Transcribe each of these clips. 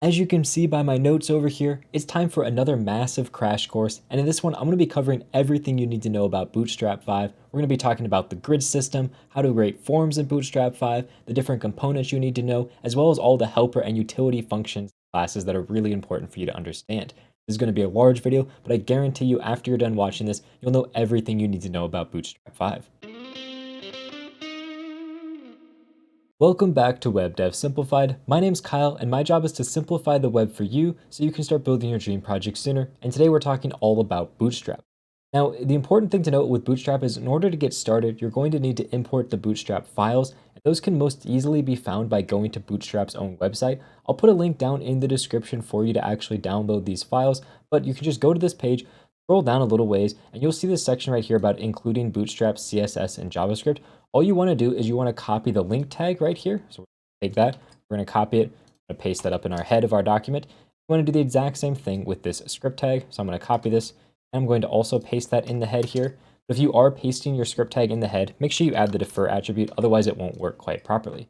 As you can see by my notes over here, it's time for another massive crash course, and in this one, I'm going to be covering everything you need to know about Bootstrap 5. We're going to be talking about the grid system, how to create forms in Bootstrap 5, the different components you need to know, as well as all the helper and utility functions classes that are really important for you to understand. This is going to be a large video, but I guarantee you after you're done watching this, you'll know everything you need to know about Bootstrap 5. Welcome back to Web Dev Simplified. My name's Kyle, and my job is to simplify the web for you so you can start building your dream project sooner. And today we're talking all about Bootstrap. Now, the important thing to note with Bootstrap is in order to get started, you're going to need to import the Bootstrap files, and those can most easily be found by going to Bootstrap's own website. I'll put a link down in the description for you to actually download these files, but you can just go to this page, scroll down a little ways, and you'll see this section right here about including Bootstrap, CSS, and JavaScript. All you want to do is you want to copy the link tag right here. So we're going to take that, we're going to copy it, I'm going to paste that up in our head of our document. We want to do the exact same thing with this script tag. So I'm going to copy this, and I'm going to also paste that in the head here. But if you are pasting your script tag in the head, make sure you add the defer attribute, otherwise it won't work quite properly.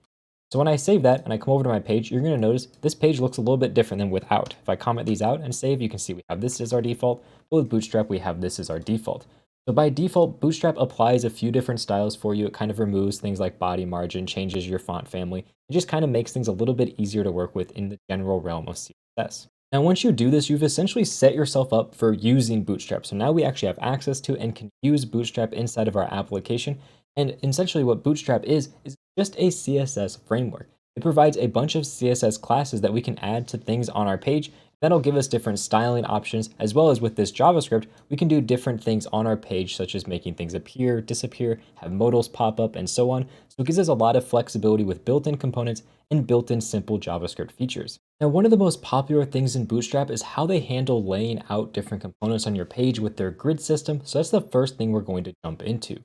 So when I save that and I come over to my page, you're going to notice this page looks a little bit different than without. If I comment these out and save, you can see we have this as our default, but with Bootstrap we have this as our default. So by default, Bootstrap applies a few different styles for you. It kind of removes things like body margin, changes your font family. It just kind of makes things a little bit easier to work with in the general realm of CSS. Now, once you do this, you've essentially set yourself up for using Bootstrap. So now we actually have access to and can use Bootstrap inside of our application. And essentially what Bootstrap is just a CSS framework. It provides a bunch of CSS classes that we can add to things on our page. That'll give us different styling options, as well as with this JavaScript, we can do different things on our page, such as making things appear, disappear, have modals pop up, and so on. So it gives us a lot of flexibility with built-in components and built-in simple JavaScript features. Now, one of the most popular things in Bootstrap is how they handle laying out different components on your page with their grid system. So that's the first thing we're going to jump into.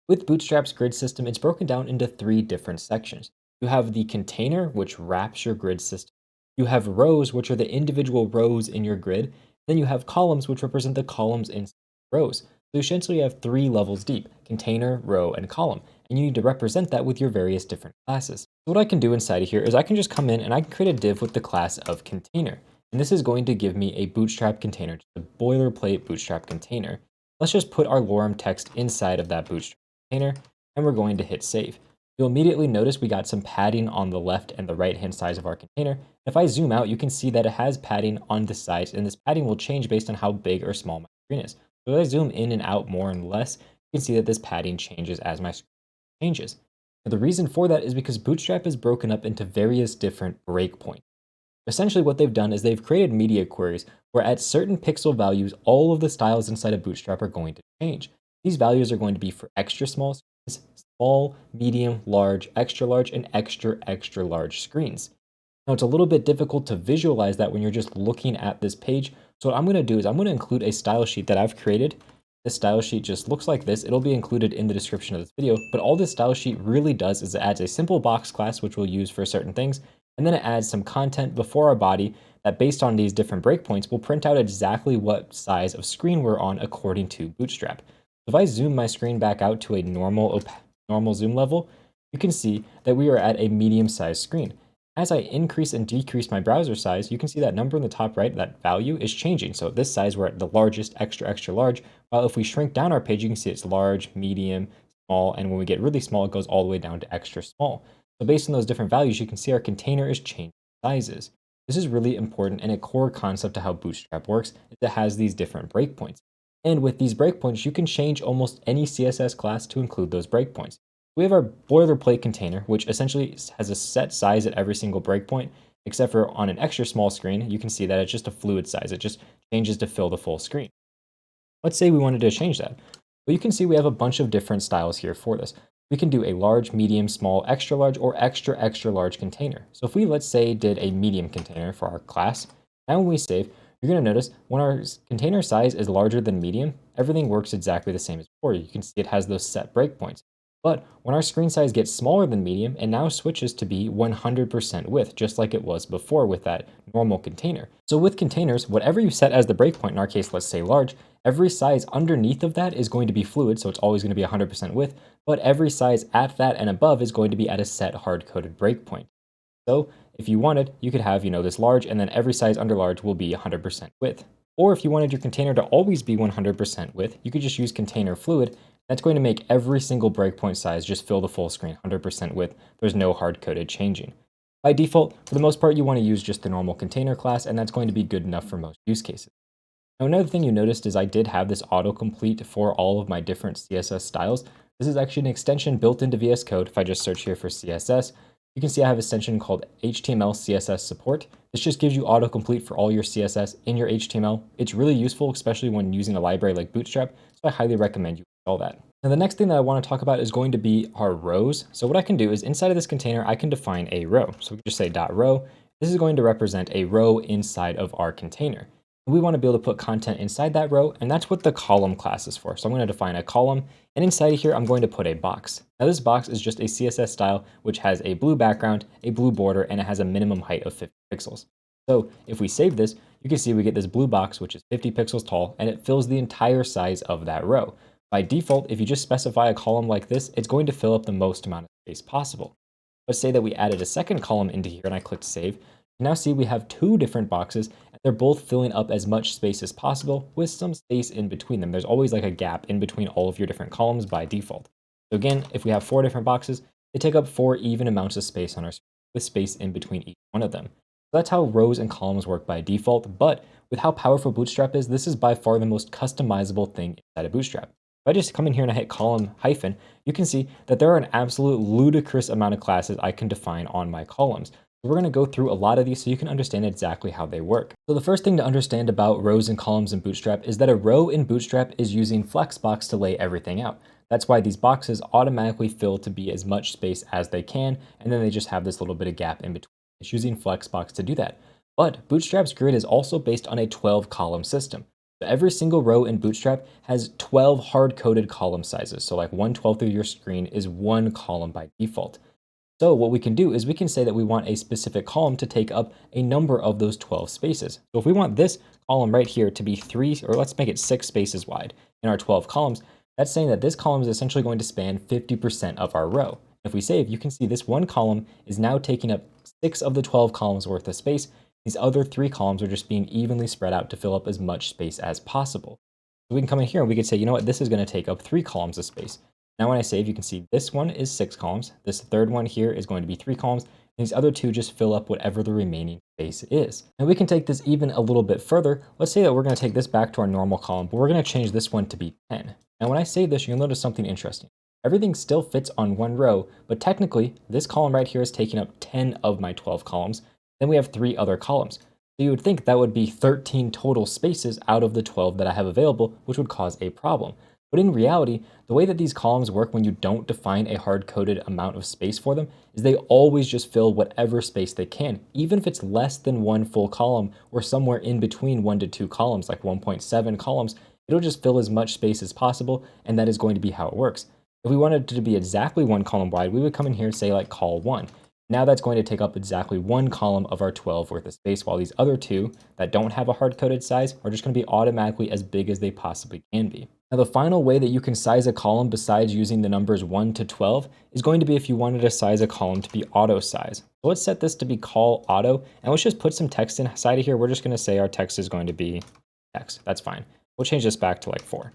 With Bootstrap's grid system, it's broken down into 3 different sections. You have the container, which wraps your grid system. You have rows, which are the individual rows in your grid. Then you have columns, which represent the columns in rows. So essentially you have 3 levels deep: container, row, and column. And you need to represent that with your various different classes. So what I can do inside of here is I can just come in and I can create a div with the class of container. And this is going to give me a Bootstrap container, just a boilerplate Bootstrap container. Let's just put our lorem text inside of that Bootstrap container, and we're going to hit save. You'll immediately notice we got some padding on the left and the right hand sides of our container. If I zoom out, you can see that it has padding on the sides, and this padding will change based on how big or small my screen is. So as I zoom in and out more and less, you can see that this padding changes as my screen changes. And the reason for that is because Bootstrap is broken up into various different breakpoints. Essentially what they've done is they've created media queries where at certain pixel values, all of the styles inside of Bootstrap are going to change. These values are going to be for extra small screens, small, medium, large, extra large, and extra, extra large screens. Now, it's a little bit difficult to visualize that when you're just looking at this page. So what I'm going to do is I'm going to include a style sheet that I've created. This style sheet just looks like this. It'll be included in the description of this video, but all this style sheet really does is it adds a simple box class, which we'll use for certain things, and then it adds some content before our body that based on these different breakpoints will print out exactly what size of screen we're on according to Bootstrap. If I zoom my screen back out to a normal zoom level, you can see that we are at a medium-sized screen. As I increase and decrease my browser size, you can see that number in the top right, that value is changing. So at this size, we're at the largest, extra, extra large. While if we shrink down our page, you can see it's large, medium, small, and when we get really small, it goes all the way down to extra small. So based on those different values, you can see our container is changing sizes. This is really important, and a core concept to how Bootstrap works is it has these different breakpoints. And with these breakpoints, you can change almost any CSS class to include those breakpoints. We have our boilerplate container, which essentially has a set size at every single breakpoint, except for on an extra small screen, you can see that it's just a fluid size. It just changes to fill the full screen. Let's say we wanted to change that. Well, you can see we have a bunch of different styles here for this. We can do a large, medium, small, extra large, or extra, extra large container. So if we, let's say, did a medium container for our class, now when we save, you're going to notice when our container size is larger than medium, everything works exactly the same as before. You can see it has those set breakpoints. But when our screen size gets smaller than medium, it now switches to be 100% width, just like it was before with that normal container. So with containers, whatever you set as the breakpoint, in our case, let's say large, every size underneath of that is going to be fluid, so it's always going to be 100% width, but every size at that and above is going to be at a set hard-coded breakpoint. So if you wanted, you could have, this large, and then every size under large will be 100% width. Or if you wanted your container to always be 100% width, you could just use container fluid. That's going to make every single breakpoint size just fill the full screen 100% width. There's no hard-coded changing. By default, for the most part, you want to use just the normal container class, and that's going to be good enough for most use cases. Now, another thing you noticed is I did have this autocomplete for all of my different CSS styles. This is actually an extension built into VS Code. If I just search here for CSS, you can see I have an extension called HTML CSS support. This just gives you autocomplete for all your CSS in your HTML. It's really useful, especially when using a library like Bootstrap, so I highly recommend you install that. Now, the next thing that I want to talk about is going to be our rows. So what I can do is inside of this container, I can define a row. So we can just say .row. This is going to represent a row inside of our container. We want to be able to put content inside that row, and that's what the column class is for. So I'm going to define a column, and inside of here, I'm going to put a box. Now this box is just a CSS style, which has a blue background, a blue border, and it has a minimum height of 50 pixels. So if we save this, you can see we get this blue box, which is 50 pixels tall, and it fills the entire size of that row. By default, if you just specify a column like this, it's going to fill up the most amount of space possible. Let's say that we added a second column into here, and I clicked save. You now see we have two different boxes, and they're both filling up as much space as possible with some space in between them. There's always like a gap in between all of your different columns by default. So again, if we have 4 different boxes, they take up 4 even amounts of space on our screen with space in between each one of them. So that's how rows and columns work by default, but with how powerful Bootstrap is, this is by far the most customizable thing inside of Bootstrap. If I just come in here and I hit column hyphen, you can see that there are an absolute ludicrous amount of classes I can define on my columns. We're going to go through a lot of these so you can understand exactly how they work. So the first thing to understand about rows and columns in Bootstrap is that a row in Bootstrap is using Flexbox to lay everything out. That's why these boxes automatically fill to be as much space as they can, and then they just have this little bit of gap in between. It's using Flexbox to do that. But Bootstrap's grid is also based on a 12-column system. So every single row in Bootstrap has 12 hard-coded column sizes. So like 1/12 of your screen is one column by default. So what we can do is we can say that we want a specific column to take up a number of those 12 spaces. So if we want this column right here to be 3, or let's make it 6 spaces wide in our 12 columns, that's saying that this column is essentially going to span 50% of our row. If we save, you can see this one column is now taking up 6 of the 12 columns worth of space. These other 3 columns are just being evenly spread out to fill up as much space as possible. So we can come in here and we could say, you know what, this is going to take up 3 columns of space. Now when I save, you can see this one is 6 columns. This third one here is going to be 3 columns. And these other 2 just fill up whatever the remaining space is. Now we can take this even a little bit further. Let's say that we're going to take this back to our normal column, but we're going to change this one to be 10. Now when I save this, you'll notice something interesting. Everything still fits on one row, but technically this column right here is taking up 10 of my 12 columns. Then we have 3 other columns. So you would think that would be 13 total spaces out of the 12 that I have available, which would cause a problem. But in reality, the way that these columns work when you don't define a hard-coded amount of space for them is they always just fill whatever space they can, even if it's less than 1 full column or somewhere in between 1 to 2 columns, like 1.7 columns, it'll just fill as much space as possible, and that is going to be how it works. If we wanted it to be exactly 1 column wide, we would come in here and say like col 1. Now that's going to take up exactly 1 column of our 12 worth of space, while these other 2 that don't have a hard-coded size are just going to be automatically as big as they possibly can be. Now the final way that you can size a column besides using the numbers 1 to 12 is going to be if you wanted to size a column to be auto size. So let's set this to be col auto, and let's just put some text inside of here. We're just going to say our text is going to be text. That's fine. We'll change this back to like 4.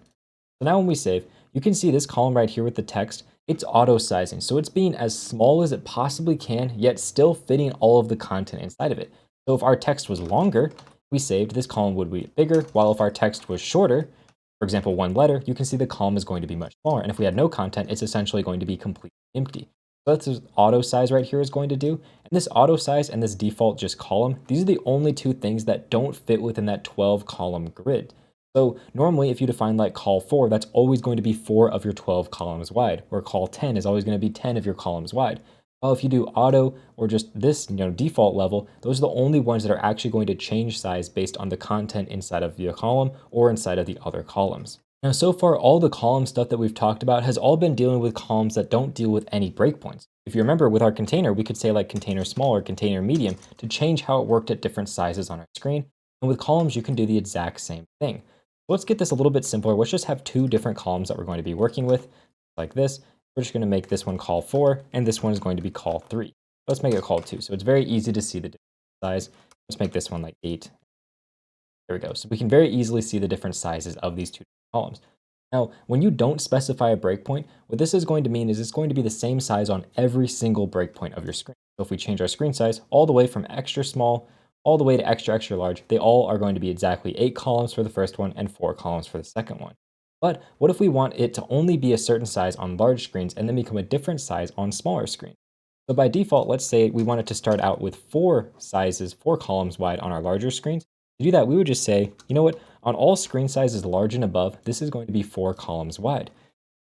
So now when we save, you can see this column right here with the text, it's auto sizing. So it's being as small as it possibly can, yet still fitting all of the content inside of it. So if our text was longer, we saved, this column would be bigger, while if our text was shorter, for example, 1 letter, you can see the column is going to be much smaller. And if we had no content, it's essentially going to be completely empty. So that's what auto size right here is going to do. And this auto size and this default just column, these are the only 2 things that don't fit within that 12 column grid. So normally if you define like col 4, that's always going to be 4 of your 12 columns wide, or col 10 is always going to be 10 of your columns wide. Well, if you do auto or just this default level, those are the only ones that are actually going to change size based on the content inside of the column or inside of the other columns. Now, so far, all the column stuff that we've talked about has all been dealing with columns that don't deal with any breakpoints. If you remember with our container, we could say like container small or container medium to change how it worked at different sizes on our screen. And with columns, you can do the exact same thing. Let's get this a little bit simpler. Let's just have 2 different columns that we're going to be working with like this. We're just going to make this one col 4, and this one is going to be col 3. Let's make it call 2. So it's very easy to see the different size. Let's make this one like 8. There we go. So we can very easily see the different sizes of these two columns. Now, when you don't specify a breakpoint, what this is going to mean is it's going to be the same size on every single breakpoint of your screen. So if we change our screen size all the way from extra small all the way to extra, extra large, they all are going to be exactly 8 columns for the first one and 4 columns for the second one. But what if we want it to only be a certain size on large screens and then become a different size on smaller screens? So by default, let's say we want it to start out with 4 sizes, 4 columns wide on our larger screens. To do that, we would just say, you know what, on all screen sizes large and above, this is going to be 4 columns wide.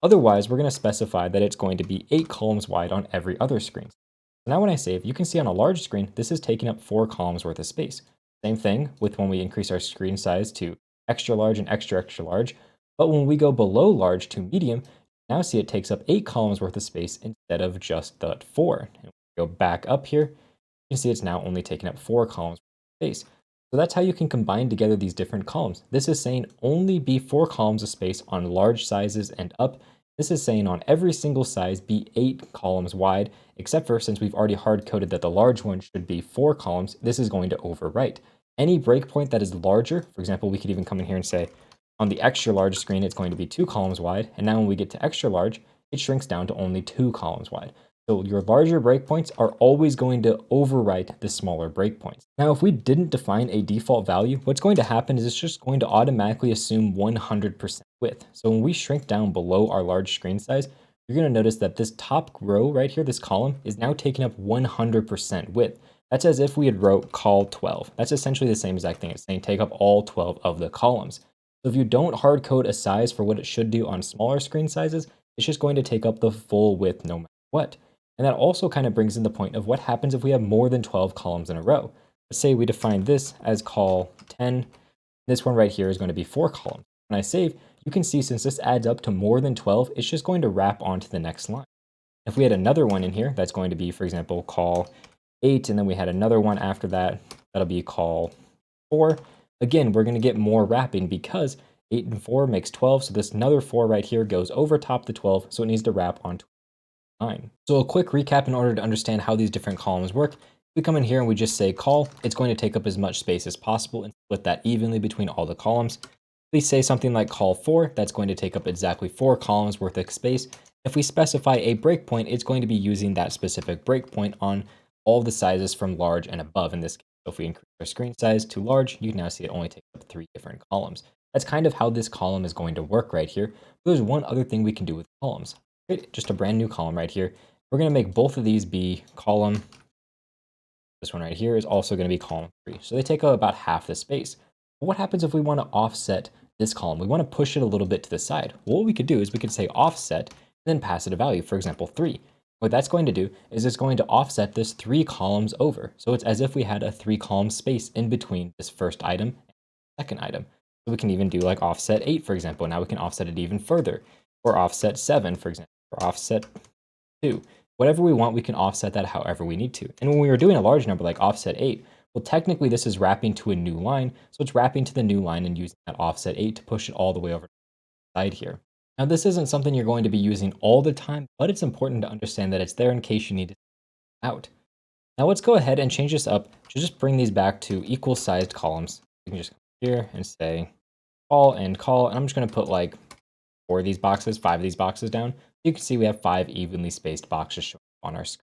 Otherwise, we're going to specify that it's going to be 8 columns wide on every other screen. So now when I save, you can see on a large screen, this is taking up 4 columns worth of space. Same thing with when we increase our screen size to extra large and extra, extra large. But when we go below large to medium, now see it takes up 8 columns worth of space instead of just the 4. And we go back up here, you can see it's now only taking up 4 columns worth of space. So that's how you can combine together these different columns. This is saying only be 4 columns of space on large sizes and up. This is saying on every single size be 8 columns wide, except for since we've already hard-coded that the large one should be 4 columns, this is going to overwrite. Any breakpoint that is larger, for example, we could even come in here and say, on the extra large screen, it's going to be 2 columns wide, and now when we get to extra large, it shrinks down to only 2 columns wide. So your larger breakpoints are always going to overwrite the smaller breakpoints. Now, if we didn't define a default value, what's going to happen is it's just going to automatically assume 100% width. So when we shrink down below our large screen size, you're going to notice that this top row right here, this column, is now taking up 100% width. That's as if we had wrote call 12. That's essentially the same exact thing. It's saying take up all 12 of the columns. So if you don't hard code a size for what it should do on smaller screen sizes, it's just going to take up the full width no matter what. And that also kind of brings in the point of what happens if we have more than 12 columns in a row. Let's say we define this as call 10. This one right here is going to be 4 columns. When I save, you can see since this adds up to more than 12, it's just going to wrap onto the next line. If we had another one in here, that's going to be, for example, call 8, and then we had another one after that, that'll be call 4. Again, we're going to get more wrapping because 8 and 4 makes 12, so this another 4 right here goes over top the 12, so it needs to wrap onto 9. So a quick recap in order to understand how these different columns work. We come in here and we just say call, it's going to take up as much space as possible and split that evenly between all the columns. We say something like call 4, that's going to take up exactly 4 columns worth of space. If we specify a breakpoint, it's going to be using that specific breakpoint on all the sizes from large and above in this case. So if we increase our screen size to large, you can now see it only takes up 3 different columns. That's kind of how this column is going to work right here. But there's one other thing we can do with columns. Create just a brand new column right here. We're going to make both of these be column. This one right here is also going to be column 3. So they take up about half the space. But what happens if we want to offset this column? We want to push it a little bit to the side. Well, what we could do is we could say offset and then pass it a value, for example, 3. What that's going to do is it's going to offset this 3 columns over. So it's as if we had a 3 column space in between this first item and the second item. So we can even do like offset 8, for example. Now we can offset it even further, or offset 7, for example, or offset 2. Whatever we want, we can offset that however we need to. And when we were doing a large number like offset 8, well, technically this is wrapping to a new line. So it's wrapping to the new line and using that offset 8 to push it all the way over to the side here. Now, this isn't something you're going to be using all the time, but it's important to understand that it's there in case you need it out. Now let's go ahead and change this up to just bring these back to equal sized columns. You can just come here and say call, and I'm just going to put like 4 of these boxes, 5 of these boxes down. You can see we have 5 evenly spaced boxes showing up on our screen.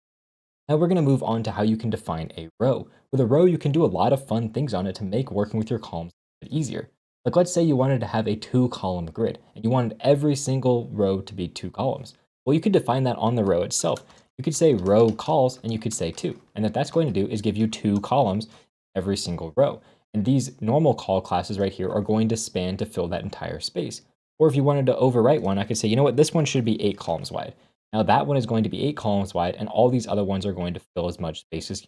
Now we're going to move on to how you can define a row. With a row, you can do a lot of fun things on it to make working with your columns a bit easier. Like let's say you wanted to have a 2-column grid and you wanted every single row to be 2 columns. Well, you could define that on the row itself. You could say row calls and you could say 2. And what that's going to do is give you 2 columns every single row. And these normal call classes right here are going to span to fill that entire space. Or if you wanted to overwrite one, I could say, you know what, this one should be 8 columns wide. Now that one is going to be 8 columns wide, and all these other ones are going to fill as much space as you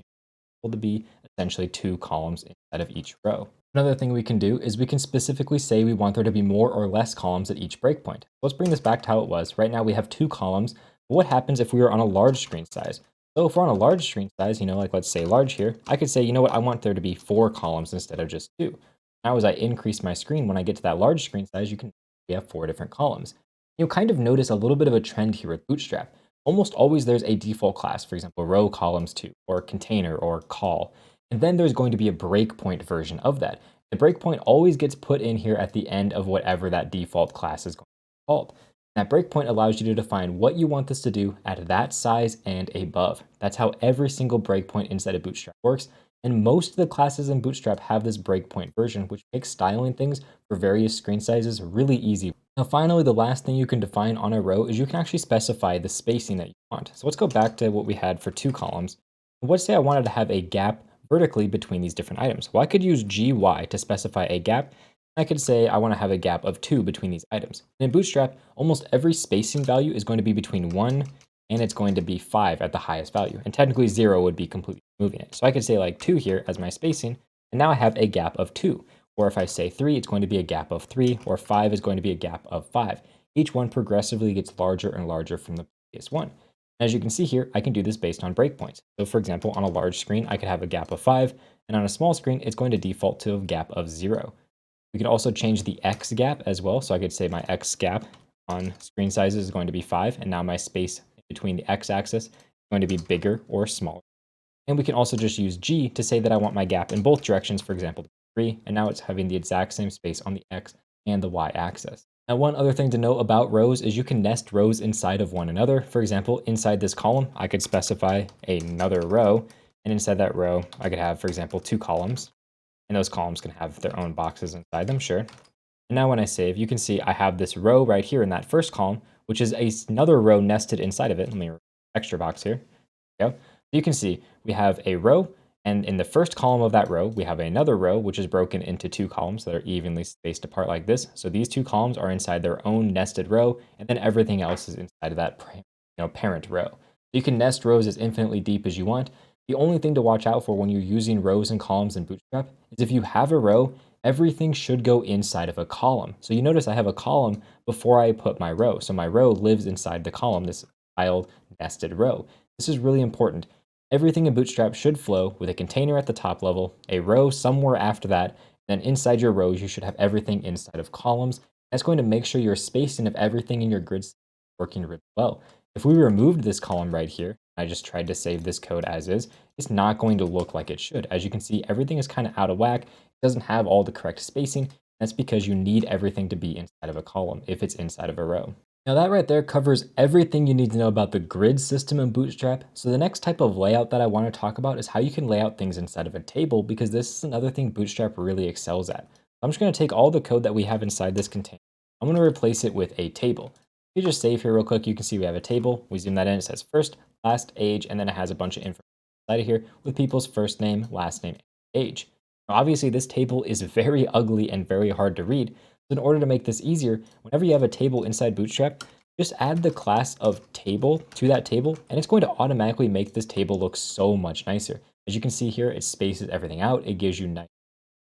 need to be essentially 2 columns inside of each row. Another thing we can do is we can specifically say we want there to be more or less columns at each breakpoint. Let's bring this back to how it was. Right now we have 2 columns. But what happens if we were on a large screen size? So if we're on a large screen size, like let's say large here, I could say, you know what, I want there to be 4 columns instead of just 2. Now as I increase my screen, when I get to that large screen size, we have 4 different columns. You'll kind of notice a little bit of a trend here with Bootstrap. almost always there's a default class, for example, row columns 2, or container, or call. And then there's going to be a breakpoint version of that. The breakpoint always gets put in here at the end of whatever that default class is going to be called. That breakpoint allows you to define what you want this to do at that size and above. That's how every single breakpoint inside of Bootstrap works. And most of the classes in Bootstrap have this breakpoint version, which makes styling things for various screen sizes really easy. Now, finally, the last thing you can define on a row is you can actually specify the spacing that you want. So let's go back to what we had for 2 columns. Let's say I wanted to have a gap vertically between these different items. Well, I could use GY to specify a gap. I could say I want to have a gap of 2 between these items. And in Bootstrap, almost every spacing value is going to be between 1 and it's going to be 5 at the highest value. And technically 0 would be completely removing it. So I could say like 2 here as my spacing, and now I have a gap of 2. Or if I say 3, it's going to be a gap of 3, or 5 is going to be a gap of 5. Each one progressively gets larger and larger from the previous one. As you can see here, I can do this based on breakpoints. So for example, on a large screen, I could have a gap of 5, and on a small screen, it's going to default to a gap of 0. We can also change the X gap as well. So I could say my X gap on screen sizes is going to be 5, and now my space between the X axis is going to be bigger or smaller. And we can also just use G to say that I want my gap in both directions, for example, 3, and now it's having the exact same space on the X and the Y axis. Now, one other thing to know about rows is you can nest rows inside of one another. For example, inside this column, I could specify another row, and inside that row, I could have, for example, 2 columns, and those columns can have their own boxes inside them, sure. And now when I save, you can see I have this row right here in that first column, which is another row nested inside of it. Let me extra box here. There we go. You can see we have a row, and in the first column of that row, we have another row, which is broken into 2 columns that are evenly spaced apart like this. So these 2 columns are inside their own nested row, and then everything else is inside of that parent row. You can nest rows as infinitely deep as you want. The only thing to watch out for when you're using rows and columns in Bootstrap is if you have a row, everything should go inside of a column. So you notice I have a column before I put my row. So my row lives inside the column, this tiled nested row. This is really important. Everything in Bootstrap should flow with a container at the top level, a row somewhere after that, and then inside your rows, you should have everything inside of columns. That's going to make sure your spacing of everything in your grid is working really well. If we removed this column right here, I just tried to save this code as is, it's not going to look like it should. As you can see, everything is kind of out of whack. It doesn't have all the correct spacing. That's because you need everything to be inside of a column if it's inside of a row. Now that right there covers everything you need to know about the grid system in Bootstrap. So the next type of layout that I want to talk about is how you can lay out things inside of a table, because this is another thing Bootstrap really excels at. I'm just going to take all the code that we have inside this container. I'm going to replace it with a table. If you just save here real quick, you can see we have a table. We zoom that in, it says first, last, age, and then it has a bunch of information inside of here with people's first name, last name, and age. Now, obviously, this table is very ugly and very hard to read. So in order to make this easier, whenever you have a table inside Bootstrap, just add the class of table to that table, and it's going to automatically make this table look so much nicer. As you can see here, it spaces everything out. It gives you nice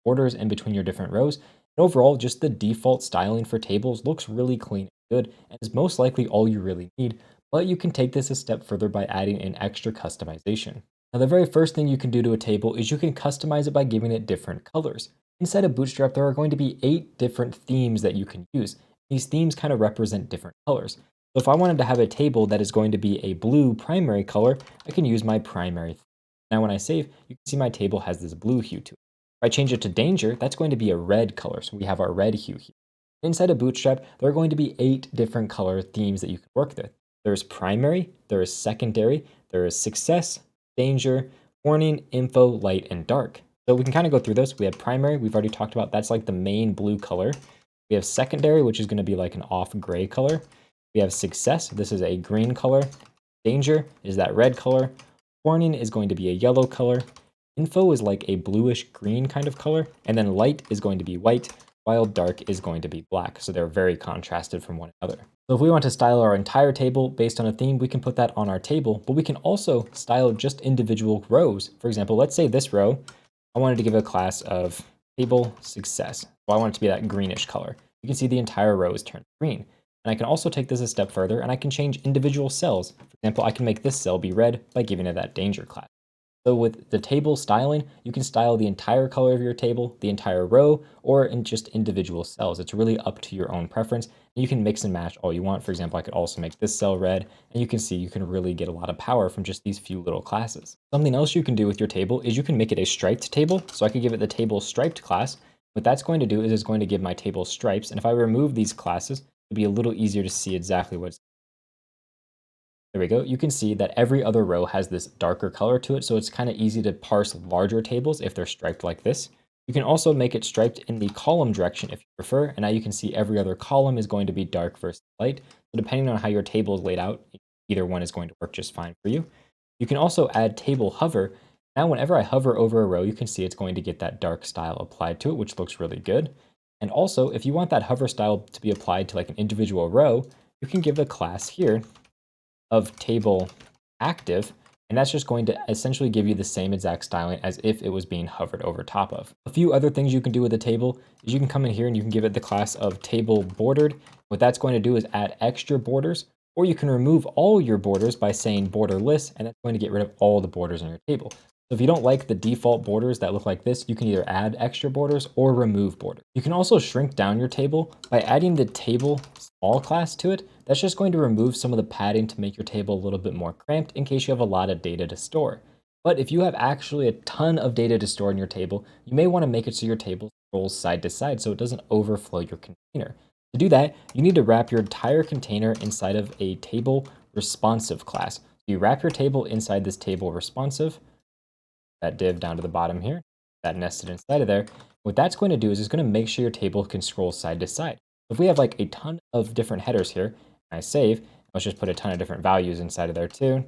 borders in between your different rows. And overall, just the default styling for tables looks really clean and good, and is most likely all you really need. But you can take this a step further by adding in extra customization. Now, the very first thing you can do to a table is you can customize it by giving it different colors. Inside of Bootstrap, there are going to be 8 different themes that you can use. These themes kind of represent different colors. So if I wanted to have a table that is going to be a blue primary color, I can use my primary theme. Now when I save, you can see my table has this blue hue to it. If I change it to danger, that's going to be a red color. So we have our red hue here. Inside of Bootstrap, there are going to be 8 different color themes that you can work with. There's primary, there is secondary, there is success, danger, warning, info, light, and dark. So we can kind of go through this. We have primary, we've already talked about, that's like the main blue color. We have secondary, which is going to be like an off gray color. We have success, this is a green color. Danger is that red color. Warning is going to be a yellow color. Info is like a bluish green kind of color. And then light is going to be white, while dark is going to be black. So they're very contrasted from one another. So if we want to style our entire table based on a theme, we can put that on our table, but we can also style just individual rows. For example, let's say this row, I wanted to give a class of table success. So I want it to be that greenish color. You can see the entire row is turned green. And I can also take this a step further and I can change individual cells. For example, I can make this cell be red by giving it that danger class. So with the table styling, you can style the entire color of your table, the entire row, or in just individual cells. It's really up to your own preference. You can mix and match all you want. For example, I could also make this cell red, and you can see you can really get a lot of power from just these few little classes. Something else you can do with your table is you can make it a striped table. So I could give it the table striped class. What that's going to do is it's going to give my table stripes. And if I remove these classes, it'll be a little easier to see exactly what's. There we go. You can see that every other row has this darker color to it, so it's kind of easy to parse larger tables if they're striped like this. You can also make it striped in the column direction if you prefer, and now you can see every other column is going to be dark versus light. So depending on how your table is laid out, either one is going to work just fine for you. You can also add table hover. Now whenever I hover over a row, you can see it's going to get that dark style applied to it, which looks really good. And also, if you want that hover style to be applied to like an individual row, you can give a class here of table active, and that's just going to essentially give you the same exact styling as if it was being hovered over top of. A few other things you can do with a table is you can come in here and you can give it the class of table bordered. What that's going to do is add extra borders, or you can remove all your borders by saying borderless, and that's going to get rid of all the borders on your table. So if you don't like the default borders that look like this, you can either add extra borders or remove borders. You can also shrink down your table by adding the table small class to it. That's just going to remove some of the padding to make your table a little bit more cramped in case you have a lot of data to store. But if you have actually a ton of data to store in your table, you may want to make it so your table scrolls side to side so it doesn't overflow your container. To do that, you need to wrap your entire container inside of a table responsive class. So you wrap your table inside this table responsive, that div down to the bottom here, that nested inside of there. What that's going to do is it's going to make sure your table can scroll side to side. If we have like a ton of different headers here, and I save, let's just put a ton of different values inside of there too,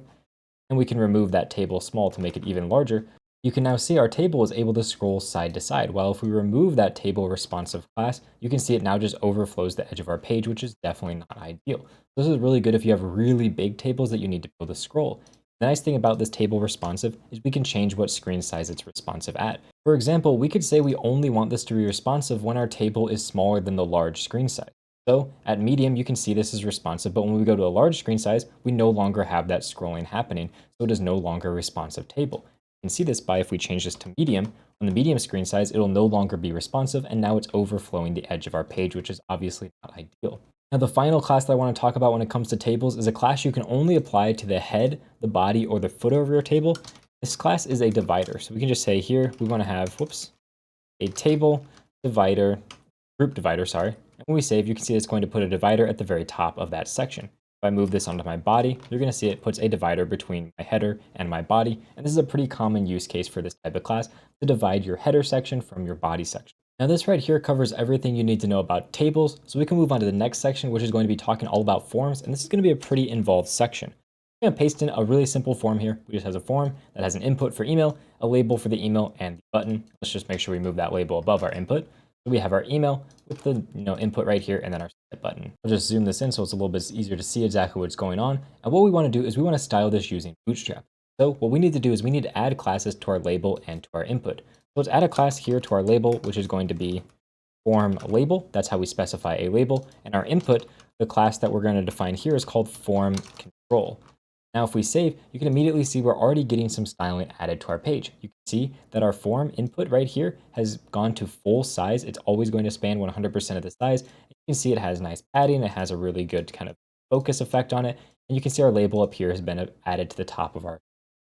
and we can remove that table small to make it even larger. You can now see our table is able to scroll side to side. While if we remove that table responsive class, you can see it now just overflows the edge of our page, which is definitely not ideal. This is really good if you have really big tables that you need to be able to scroll. The nice thing about this table responsive is we can change what screen size it's responsive at. For example, we could say we only want this to be responsive when our table is smaller than the large screen size. So at medium, you can see this is responsive, but when we go to a large screen size, we no longer have that scrolling happening, so it is no longer a responsive table. You can see this by if we change this to medium, on the medium screen size, it'll no longer be responsive, and now it's overflowing the edge of our page, which is obviously not ideal. Now, the final class that I want to talk about when it comes to tables is a class you can only apply to the head, the body, or the footer of your table. This class is a divider. So we can just say here, we want to have, a table divider, group divider, sorry. And when we save, you can see it's going to put a divider at the very top of that section. If I move this onto my body, you're going to see it puts a divider between my header and my body. And this is a pretty common use case for this type of class, to divide your header section from your body section. Now this right here covers everything you need to know about tables, so we can move on to the next section, which is going to be talking all about forms, and this is going to be a pretty involved section. I'm going to paste in a really simple form here. We just has a form that has an input for email, a label for the email, and the button. Let's just make sure we move that label above our input. So we have our email with the input right here, and then our submit button. I'll just zoom this in so it's a little bit easier to see exactly what's going on. And what we want to do is we want to style this using Bootstrap. So what we need to do is we need to add classes to our label and to our input. So let's add a class here to our label, which is going to be form label. That's how we specify a label. And our input, the class that we're going to define here, is called form control. Now, if we save, you can immediately see we're already getting some styling added to our page. You can see that our form input right here has gone to full size. It's always going to span 100% of the size. You can see it has nice padding. It has a really good kind of focus effect on it. And you can see our label up here has been added to the top of our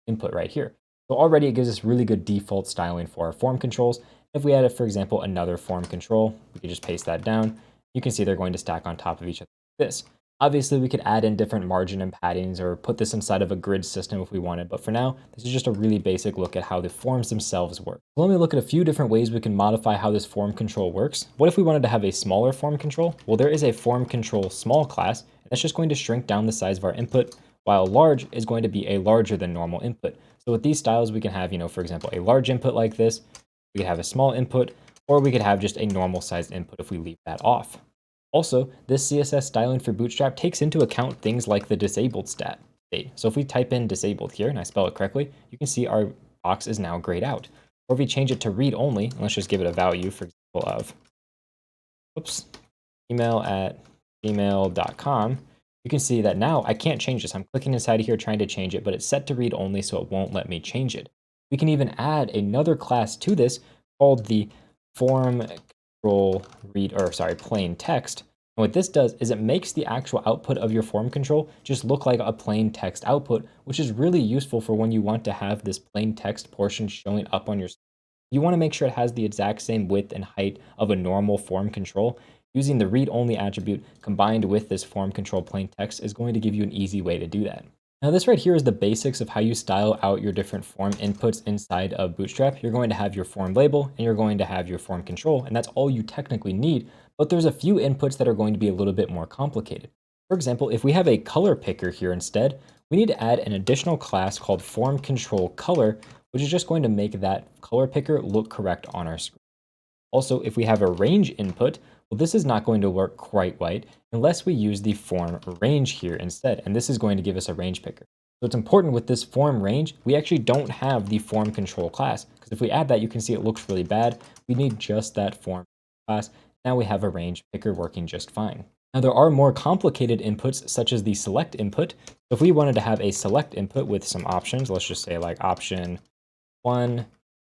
input right here. So already it gives us really good default styling for our form controls. If we added, for example, another form control, we could just paste that down. You can see they're going to stack on top of each other like this. Obviously, we could add in different margin and paddings or put this inside of a grid system if we wanted, but for now, this is just a really basic look at how the forms themselves work. So let me look at a few different ways we can modify how this form control works. What if we wanted to have a smaller form control? Well, there is a form control small class, and that's just going to shrink down the size of our input, while large is going to be a larger than normal input. So with these styles, we can have, for example, a large input like this, we could have a small input, or we could have just a normal sized input if we leave that off. Also, this CSS styling for Bootstrap takes into account things like the disabled state. So if we type in disabled here, and I spell it correctly, you can see our box is now grayed out. Or if we change it to read only, and let's just give it a value, for example, of email@gmail.com, you can see that now I can't change this. I'm clicking inside of here trying to change it, but it's set to read only, so it won't let me change it. We can even add another class to this called the form control plain text. And what this does is it makes the actual output of your form control just look like a plain text output, which is really useful for when you want to have this plain text portion showing up on your screen. You want to make sure it has the exact same width and height of a normal form control. Using the read-only attribute combined with this form control plain text is going to give you an easy way to do that. Now this right here is the basics of how you style out your different form inputs inside of Bootstrap. You're going to have your form label and you're going to have your form control, and that's all you technically need, but there's a few inputs that are going to be a little bit more complicated. For example, if we have a color picker here instead, we need to add an additional class called form control color, which is just going to make that color picker look correct on our screen. Also, if we have a range input, well, this is not going to work quite right unless we use the form range here instead, and this is going to give us a range picker. So it's important with this form range, we actually don't have the form control class, because if we add that, you can see it looks really bad. We need just that form class. Now we have a range picker working just fine. Now there are more complicated inputs such as the select input. So if we wanted to have a select input with some options, let's just say like option 1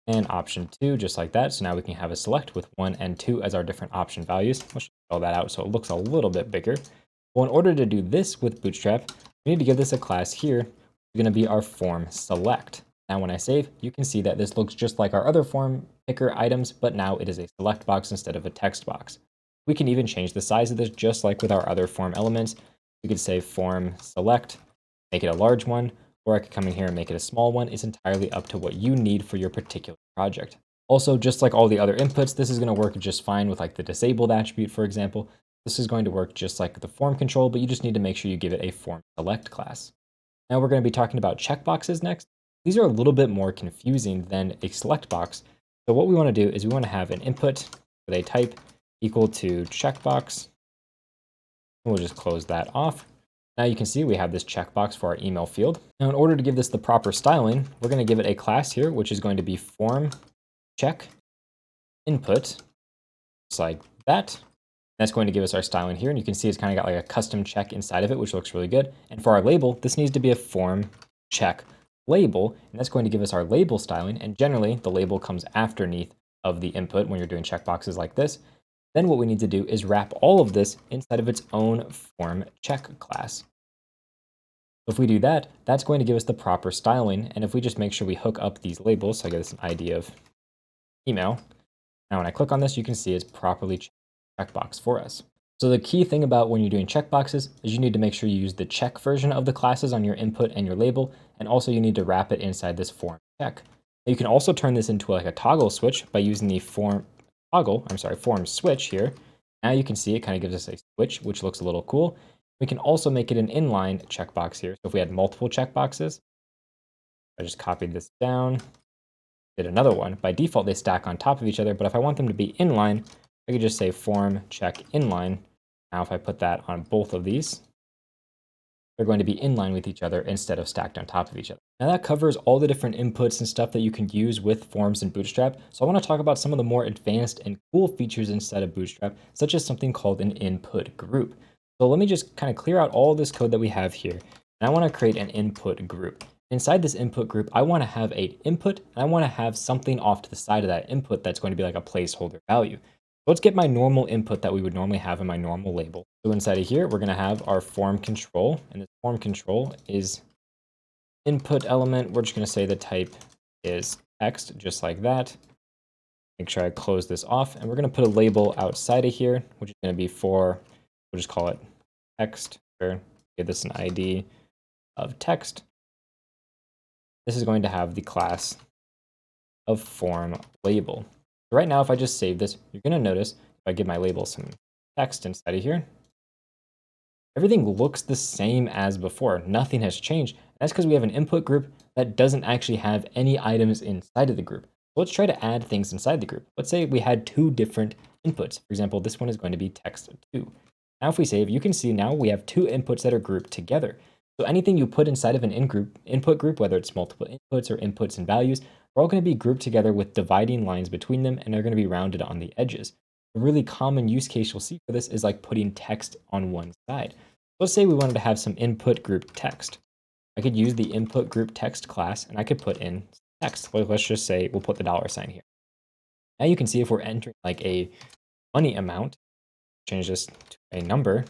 and option 2, just like that. So now we can have a select with 1 and 2 as our different option values. Let's fill that out so it looks a little bit bigger. Well, in order to do this with Bootstrap, we need to give this a class here. It's going to be our form select. Now when I save, you can see that this looks just like our other form picker items, but now it is a select box instead of a text box. We can even change the size of this just like with our other form elements. We could say form select, make it a large one, or I could come in here and make it a small one. It's entirely up to what you need for your particular project. Also, just like all the other inputs, this is going to work just fine with like the disabled attribute, for example. This is going to work just like the form control, but you just need to make sure you give it a form select class. Now we're going to be talking about checkboxes next. These are a little bit more confusing than a select box. So what we want to do is we want to have an input with a type equal to checkbox. We'll just close that off. Now you can see we have this checkbox for our email field. Now in order to give this the proper styling, we're going to give it a class here, which is going to be form check input, just like that. That's going to give us our styling here, and you can see it's kind of got like a custom check inside of it, which looks really good. And for our label, this needs to be a form check label, and that's going to give us our label styling. And generally, the label comes underneath of the input when you're doing checkboxes like this. Then what we need to do is wrap all of this inside of its own form check class. If we do that, that's going to give us the proper styling. And if we just make sure we hook up these labels, so I get this an ID of email. Now when I click on this, you can see it's properly checkbox for us. So the key thing about when you're doing checkboxes is you need to make sure you use the check version of the classes on your input and your label, and also you need to wrap it inside this form check. You can also turn this into like a toggle switch by using the form switch here. Now you can see it kind of gives us a switch, which looks a little cool. We can also make it an inline checkbox here. So if we had multiple checkboxes, I just copied this down, did another one. By default, they stack on top of each other, but if I want them to be inline, I could just say form check inline. Now if I put that on both of these, they're going to be in line with each other instead of stacked on top of each other. Now that covers all the different inputs and stuff that you can use with forms in Bootstrap. So I want to talk about some of the more advanced and cool features inside of Bootstrap, such as something called an input group. So let me just kind of clear out all this code that we have here. And I want to create an input group. Inside this input group, I want to have an input, and I want to have something off to the side of that input that's going to be like a placeholder value. Let's get my normal input that we would normally have in my normal label. So inside of here, we're going to have our form control, and this form control is input element. We're just going to say the type is text, just like that. Make sure I close this off, and we're going to put a label outside of here, which is going to be for, we'll just call it text, or give this an ID of text. This is going to have the class of form label. So right now, if I just save this, you're going to notice if I give my label some text inside of here, everything looks the same as before. Nothing has changed. That's because we have an input group that doesn't actually have any items inside of the group. So let's try to add things inside the group. Let's say we had two different inputs. For example, this one is going to be text2. Now if we save, you can see now we have two inputs that are grouped together. So anything you put inside of an input group, whether it's multiple inputs or inputs and values, are all going to be grouped together with dividing lines between them, and they're going to be rounded on the edges. A really common use case you'll see for this is like putting text on one side. Let's say we wanted to have some input group text. I could use the input group text class, and I could put in text. Let's just say we'll put the $sign here. Now you can see if we're entering like a money amount, change this to a number,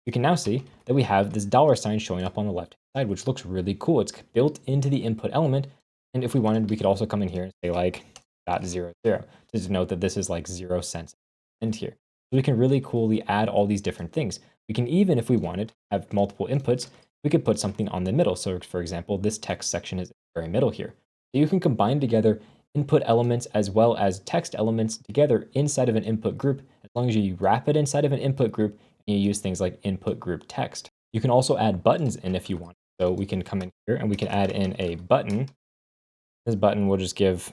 you can now see that we have this $sign showing up on the left side, which looks really cool. It's built into the input element. And if we wanted, we could also come in here and say like .00 to denote that this is like 0 cents end here. So we can really coolly add all these different things. We can even, if we wanted, have multiple inputs, we could put something on the middle. So for example, this text section is in the very middle here. So you can combine together input elements as well as text elements together inside of an input group, as long as you wrap it inside of an input group and you use things like input group text. You can also add buttons in if you want. So we can come in here and we can add in a button. This button will just give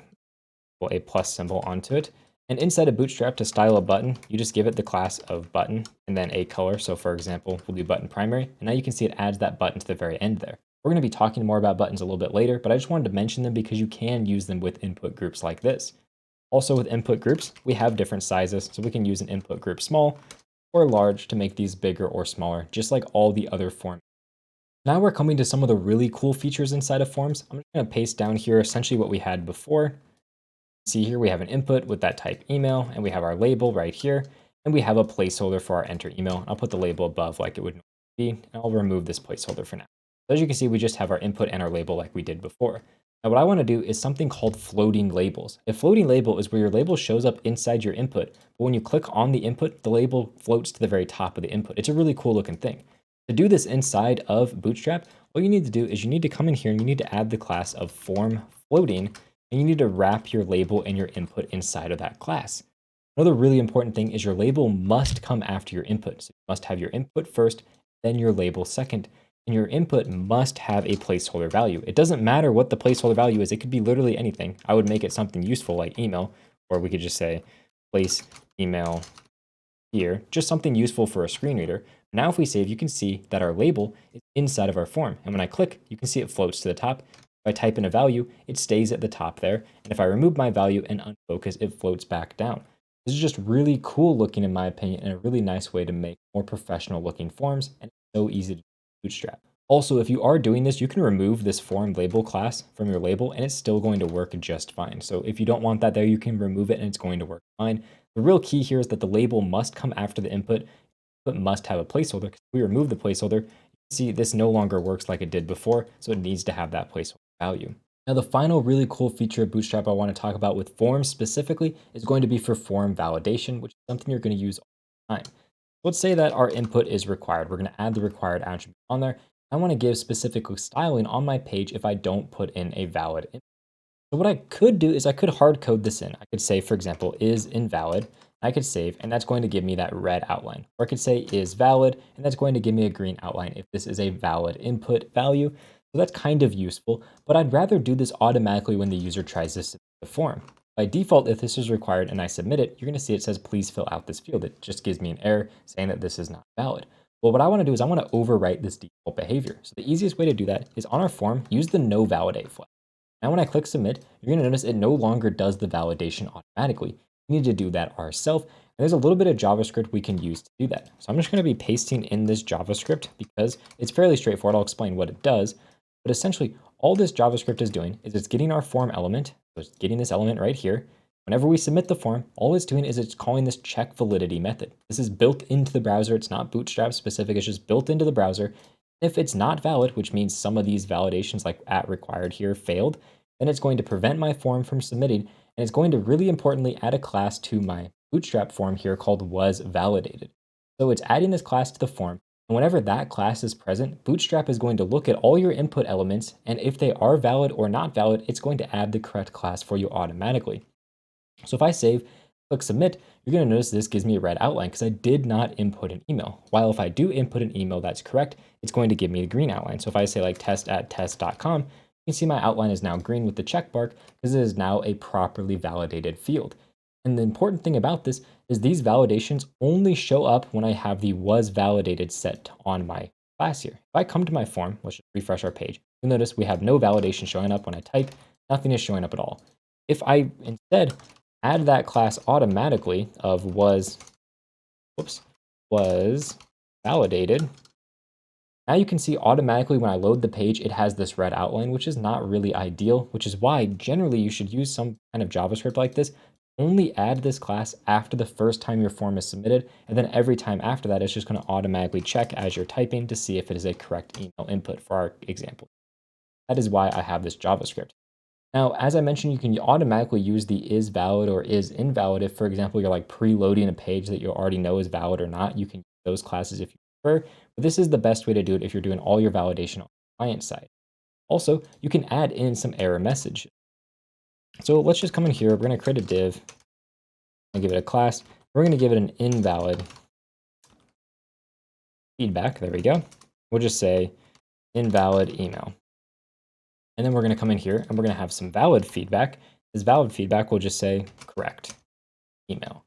a plus symbol onto it. And inside of Bootstrap, to style a button, you just give it the class of button and then a color. So for example, we'll do button primary. And now you can see it adds that button to the very end there. We're going to be talking more about buttons a little bit later, but I just wanted to mention them because you can use them with input groups like this. Also with input groups, we have different sizes. So we can use an input group small or large to make these bigger or smaller, just like all the other forms. Now we're coming to some of the really cool features inside of forms. I'm just going to paste down here essentially what we had before. See here, we have an input with that type email, and we have our label right here, and we have a placeholder for our enter email. I'll put the label above like it would normally be, and I'll remove this placeholder for now. So as you can see, we just have our input and our label like we did before. Now what I want to do is something called floating labels. A floating label is where your label shows up inside your input, but when you click on the input, the label floats to the very top of the input. It's a really cool looking thing. To do this inside of Bootstrap, what you need to do is you need to come in here and you need to add the class of form floating, and you need to wrap your label and your input inside of that class. Another really important thing is your label must come after your input. So you must have your input first, then your label second, and your input must have a placeholder value. It doesn't matter what the placeholder value is. It could be literally anything. I would make it something useful like email, or we could just say place email here, just something useful for a screen reader. Now if we save, you can see that our label is inside of our form. And when I click, you can see it floats to the top. If I type in a value, it stays at the top there. And if I remove my value and unfocus, it floats back down. This is just really cool looking in my opinion, and a really nice way to make more professional looking forms, and it's so easy to Bootstrap. Also, if you are doing this, you can remove this form label class from your label and it's still going to work just fine. So if you don't want that there, you can remove it and it's going to work fine. The real key here is that the label must come after the input, but must have a placeholder. Because if we remove the placeholder, you can see this no longer works like it did before, so it needs to have that placeholder value. Now, the final really cool feature of Bootstrap I want to talk about with forms specifically is going to be for form validation, which is something you're going to use all the time. Let's say that our input is required. We're going to add the required attribute on there. I want to give specific styling on my page if I don't put in a valid input. So what I could do is I could hard code this in. I could say, for example, is invalid. I could save, and that's going to give me that red outline. Or I could say is valid, and that's going to give me a green outline if this is a valid input value. So that's kind of useful, but I'd rather do this automatically when the user tries to submit the form. By default, if this is required and I submit it, you're going to see it says, please fill out this field. It just gives me an error saying that this is not valid. Well, what I want to do is I want to overwrite this default behavior. So the easiest way to do that is on our form, use the no validate flag. Now, when I click submit, you're going to notice it no longer does the validation automatically. We need to do that ourselves. And there's a little bit of JavaScript we can use to do that. So I'm just going to be pasting in this JavaScript because it's fairly straightforward. I'll explain what it does. But essentially, all this JavaScript is doing is it's getting our form element. So it's getting this element right here. Whenever we submit the form, all it's doing is it's calling this check validity method. This is built into the browser. It's not Bootstrap specific. It's just built into the browser. If it's not valid, which means some of these validations like at required here failed, then it's going to prevent my form from submitting. And it's going to really importantly add a class to my Bootstrap form here called was validated. So it's adding this class to the form. And whenever that class is present, Bootstrap is going to look at all your input elements. And if they are valid or not valid, it's going to add the correct class for you automatically. So if I save, click submit, you're going to notice this gives me a red outline because I did not input an email. While if I do input an email that's correct, it's going to give me a green outline. So if I say like test@test.com, you can see my outline is now green with the check mark because it is now a properly validated field. And the important thing about this is these validations only show up when I have the was validated set on my class here. If I come to my form, let's just refresh our page, you'll notice we have no validation showing up when I type, nothing is showing up at all. If I instead add that class automatically of was validated, Now you can see automatically when I load the page, it has this red outline, which is not really ideal, which is why generally you should use some kind of JavaScript like this. Only add this class after the first time your form is submitted, and then every time after that, it's just going to automatically check as you're typing to see if it is a correct email input for our example. That is why I have this JavaScript. Now, as I mentioned, you can automatically use the is valid or is invalid. If, for example, you're like preloading a page that you already know is valid or not, you can use those classes if you prefer. But this is the best way to do it if you're doing all your validation on the client side. Also, you can add in some error message. So let's just come in here. We're going to create a div and give it a class. We're going to give it an invalid feedback. There we go. We'll just say invalid email. And then we're going to come in here and we're going to have some valid feedback. This valid feedback will just say correct email.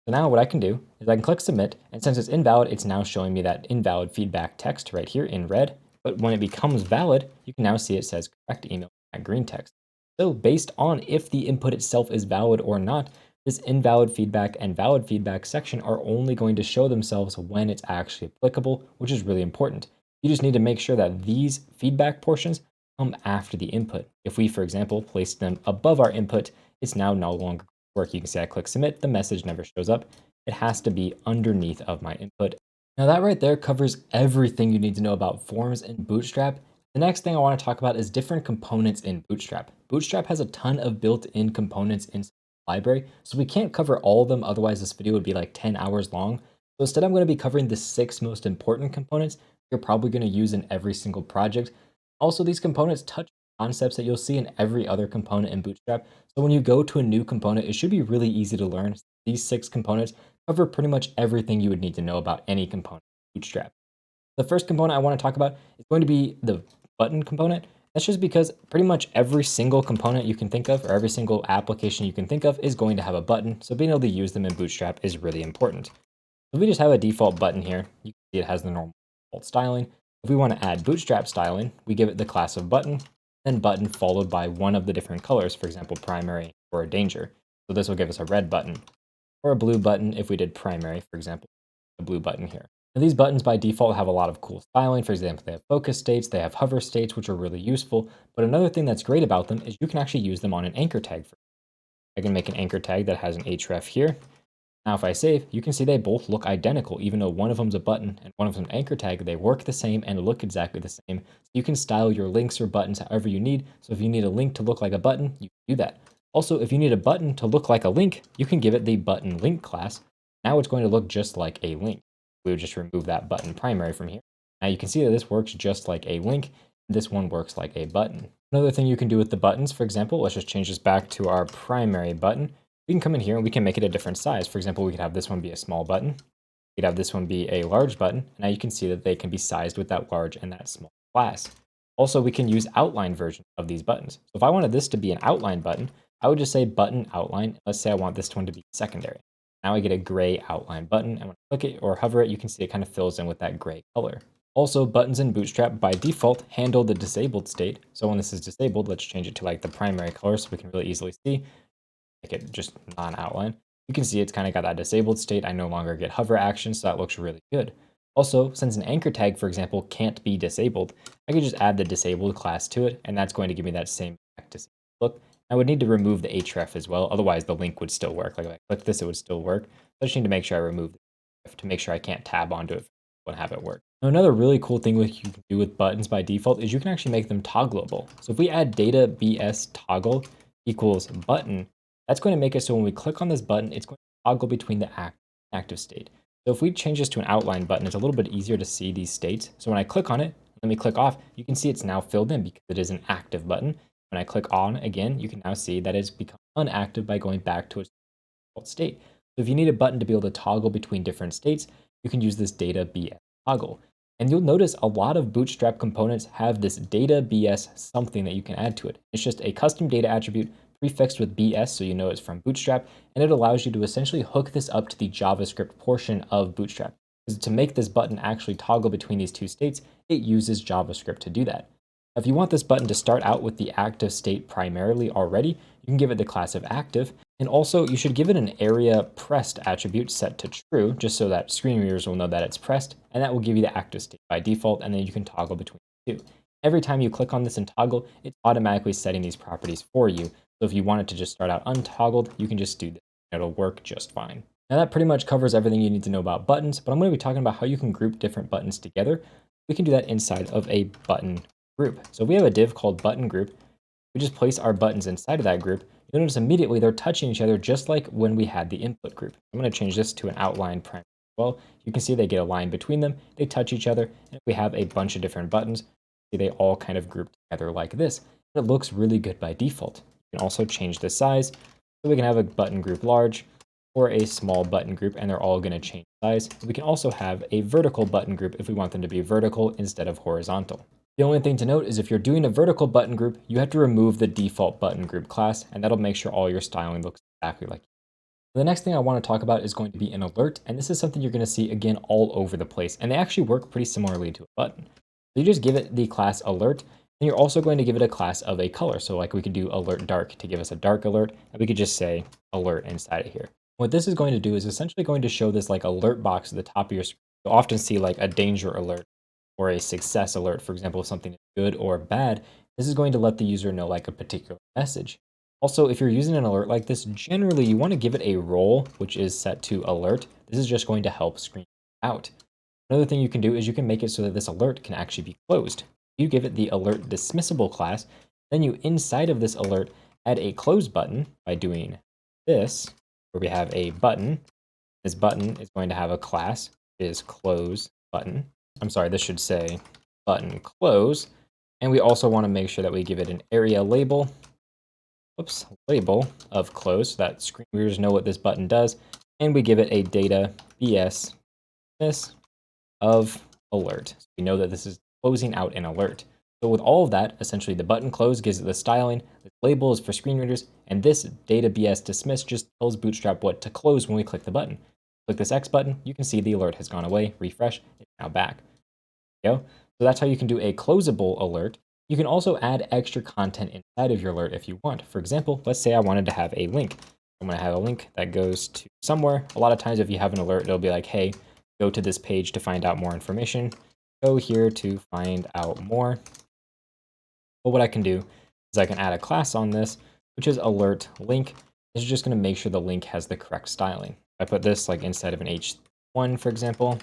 So now what I can do is I can click submit, and since it's invalid, it's now showing me that invalid feedback text right here in red. But when it becomes valid, you can now see it says correct email at green text. So based on if the input itself is valid or not, this invalid feedback and valid feedback section are only going to show themselves when it's actually applicable, which is really important. You just need to make sure that these feedback portions come after the input. If we, for example, place them above our input, it's now no longer work. You can see I click submit, the message never shows up. It has to be underneath of my input. Now that right there covers everything you need to know about forms in Bootstrap. The next thing I want to talk about is different components in Bootstrap. Bootstrap has a ton of built-in components in the library, so we can't cover all of them, otherwise this video would be like 10 hours long. So instead I'm going to be covering the 6 most important components you're probably going to use in every single project. Also, these components touch concepts that you'll see in every other component in Bootstrap. So when you go to a new component, it should be really easy to learn. These 6 components cover pretty much everything you would need to know about any component in Bootstrap. The first component I want to talk about is going to be the button component. That's just because pretty much every single component you can think of, or every single application you can think of, is going to have a button. So being able to use them in Bootstrap is really important. So we just have a default button here. You can see it has the normal default styling. If we want to add Bootstrap styling, we give it the class of button, then button followed by one of the different colors, for example, primary or danger. So this will give us a red button, or a blue button if we did primary, for example, a blue button here. Now these buttons by default have a lot of cool styling. For example, they have focus states, they have hover states, which are really useful. But another thing that's great about them is you can actually use them on an anchor tag. I can make an anchor tag that has an href here. Now, if I save, you can see they both look identical, even though one of them's a button and one of them's an anchor tag. They work the same and look exactly the same. So you can style your links or buttons however you need. So if you need a link to look like a button, you can do that. Also, if you need a button to look like a link, you can give it the button link class. Now it's going to look just like a link. We would just remove that button primary from here. Now you can see that this works just like a link. This one works like a button. Another thing you can do with the buttons, for example, let's just change this back to our primary button. We can come in here and we can make it a different size. For example, we could have this one be a small button. We could have this one be a large button. Now you can see that they can be sized with that large and that small class. Also, we can use outline versions of these buttons. So if I wanted this to be an outline button, I would just say button outline. Let's say I want this one to be secondary. Now I get a gray outline button, and when I click it or hover it, you can see it kind of fills in with that gray color. Also, buttons in Bootstrap by default handle the disabled state. So when this is disabled, let's change it to like the primary color so we can really easily see. Make it just non-outline. You can see it's kind of got that disabled state. I no longer get hover action, so that looks really good. Also, since an anchor tag, for example, can't be disabled, I could just add the disabled class to it, and that's going to give me that same disabled look. I would need to remove the href as well, otherwise the link would still work. Like if I click this, it would still work. I just need to make sure I remove the href to make sure I can't tab onto it and have it work. Now, another really cool thing you can do with buttons by default is you can actually make them toggleable. So if we add data bs toggle equals button, that's going to make it so when we click on this button, it's going to toggle between the active state. So if we change this to an outline button, it's a little bit easier to see these states. So when I click on it, let me click off, you can see it's now filled in because it is an active button. When I click on again, you can now see that it's become unactive by going back to its default state. So if you need a button to be able to toggle between different states, you can use this data bs toggle. And you'll notice a lot of Bootstrap components have this data bs something that you can add to it. It's just a custom data attribute prefixed with BS, so you know it's from Bootstrap, and it allows you to essentially hook this up to the JavaScript portion of Bootstrap. Because to make this button actually toggle between these two states, it uses JavaScript to do that. If you want this button to start out with the active state primarily already, you can give it the class of active, And also, you should give it an area pressed attribute set to true, just so that screen readers will know that it's pressed, and that will give you the active state by default, and then you can toggle between the two. Every time you click on this and toggle, it's automatically setting these properties for you. So if you want it to just start out untoggled, you can just do this. It'll work just fine. Now that pretty much covers everything you need to know about buttons, but I'm going to be talking about how you can group different buttons together. We can do that inside of a button group. So if we have a div called button group, we just place our buttons inside of that group. You'll notice immediately they're touching each other just like when we had the input group. I'm going to change this to an outline primary as well. You can see they get a line between them, they touch each other, and if we have a bunch of different buttons, they all kind of group together like this. It looks really good by default. You can also change the size, so we can have a button group large or a small button group, and they're all going to change size. We can also have a vertical button group if we want them to be vertical instead of horizontal. The only thing to note is if you're doing a vertical button group, you have to remove the default button group class, and that'll make sure all your styling looks exactly like it. The next thing I want to talk about is going to be an alert, and this is something you're going to see again all over the place, and they actually work pretty similarly to a button. So you just give it the class alert, and you're also going to give it a class of a color. So like we could do alert dark to give us a dark alert, and we could just say alert inside of here. What this is going to do is essentially going to show this like alert box at the top of your screen. You'll often see like a danger alert or a success alert, for example, if something is good or bad. This is going to let the user know like a particular message. Also, if you're using an alert like this, generally you want to give it a role, which is set to alert. This is just going to help screen out. Another thing you can do is you can make it so that this alert can actually be closed. You give it the alert dismissible class, then you inside of this alert add a close button by doing this, where we have a button. This button is going to have a class, is close button. I'm sorry, this should say button close. And we also want to make sure that we give it an area label, label of close, so that screen readers know what this button does. And we give it a data BS miss of alert. So we know that this is closing out an alert. So with all of that, essentially the button close gives it the styling, the label is for screen readers, and this data BS dismiss just tells Bootstrap what to close when we click the button. Click this X button, you can see the alert has gone away, refresh, it's now back. There you go. So that's how you can do a closable alert. You can also add extra content inside of your alert if you want. For example, let's say I wanted to have a link. I'm going to have a link that goes to somewhere. A lot of times if you have an alert, it'll be like, hey, go to this page to find out more information. Go here to find out more. But what I can do is I can add a class on this, which is alert link. This is just going to make sure the link has the correct styling. If I put this like inside of an H1, for example,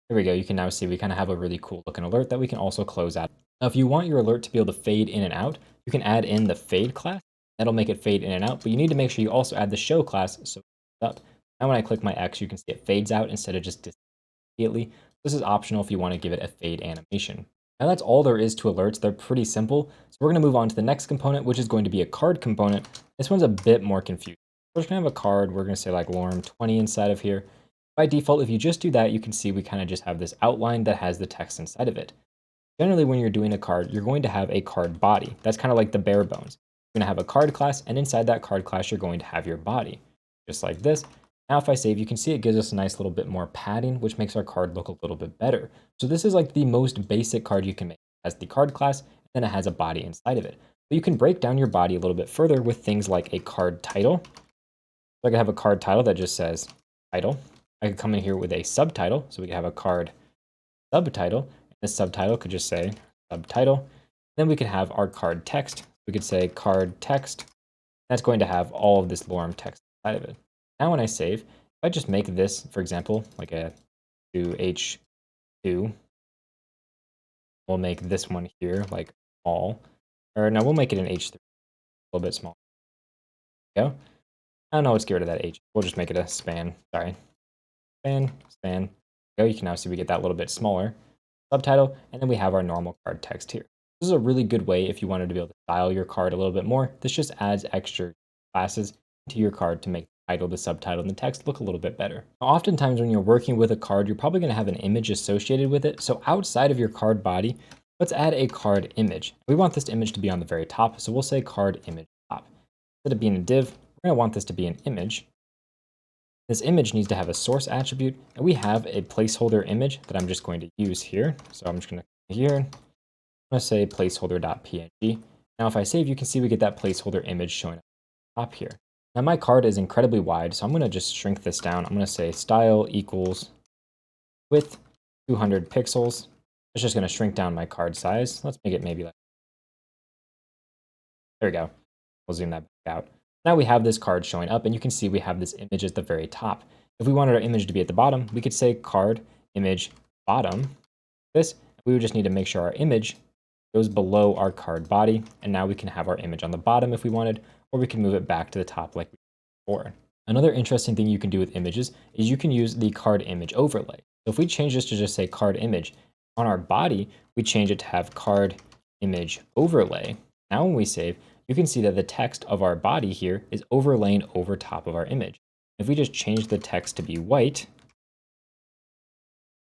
there we go. You can now see we kind of have a really cool looking alert that we can also close out. Now, if you want your alert to be able to fade in and out, you can add in the fade class. That'll make it fade in and out, but you need to make sure you also add the show class so it's up. Now when I click my X, you can see it fades out instead of just immediately. This is optional if you want to give it a fade animation. Now that's all there is to alerts. They're pretty simple. So we're going to move on to the next component, which is going to be a card component. This one's a bit more confusing. We're just going to have a card. We're going to say like lorem 20 inside of here. By default, if you just do that, you can see we kind of just have this outline that has the text inside of it. Generally, when you're doing a card, you're going to have a card body. That's kind of like the bare bones. You're going to have a card class, and inside that card class, you're going to have your body, just like this. Now, if I save, you can see it gives us a nice little bit more padding, which makes our card look a little bit better. So this is like the most basic card you can make. It has the card class, and then it has a body inside of it. But you can break down your body a little bit further with things like a card title. So I could have a card title that just says title. I could come in here with a subtitle, so we could have a card subtitle. And the subtitle could just say subtitle. Then we could have our card text. We could say card text. That's going to have all of this lorem text inside of it. Now when I save, if I just make this, for example, like a 2H2, we'll make this one here like small. Or no, we'll make it an H3, a little bit small. There we go. I don't know, let's get rid of that H. We'll just make it a span, sorry. Span. There you go. You can now see we get that a little bit smaller. Subtitle, and then we have our normal card text here. This is a really good way if you wanted to be able to style your card a little bit more. This just adds extra classes to your card to make the title, the subtitle, and the text look a little bit better. Now, oftentimes when you're working with a card, you're probably going to have an image associated with it. So outside of your card body, let's add a card image. We want this image to be on the very top, so we'll say card image top. Instead of being a div, we're going to want this to be an image. This image needs to have a source attribute, and we have a placeholder image that I'm just going to use here. So I'm just going to here, I'm going to say placeholder.png. Now if I save, you can see we get that placeholder image showing up top here. Now my card is incredibly wide, so I'm going to just shrink this down. I'm going to say style equals width 200 pixels. It's just going to shrink down my card size. Let's make it maybe like, there we go. We'll zoom that back out. Now we have this card showing up, and you can see we have this image at the very top. If we wanted our image to be at the bottom, we could say card image bottom. This, we would just need to make sure our image goes below our card body, and now we can have our image on the bottom if we wanted, or we can move it back to the top like we did before. Another interesting thing you can do with images is you can use the card image overlay. So if we change this to just say card image, on our body, we change it to have card image overlay. Now when we save, you can see that the text of our body here is overlaying over top of our image. If we just change the text to be white,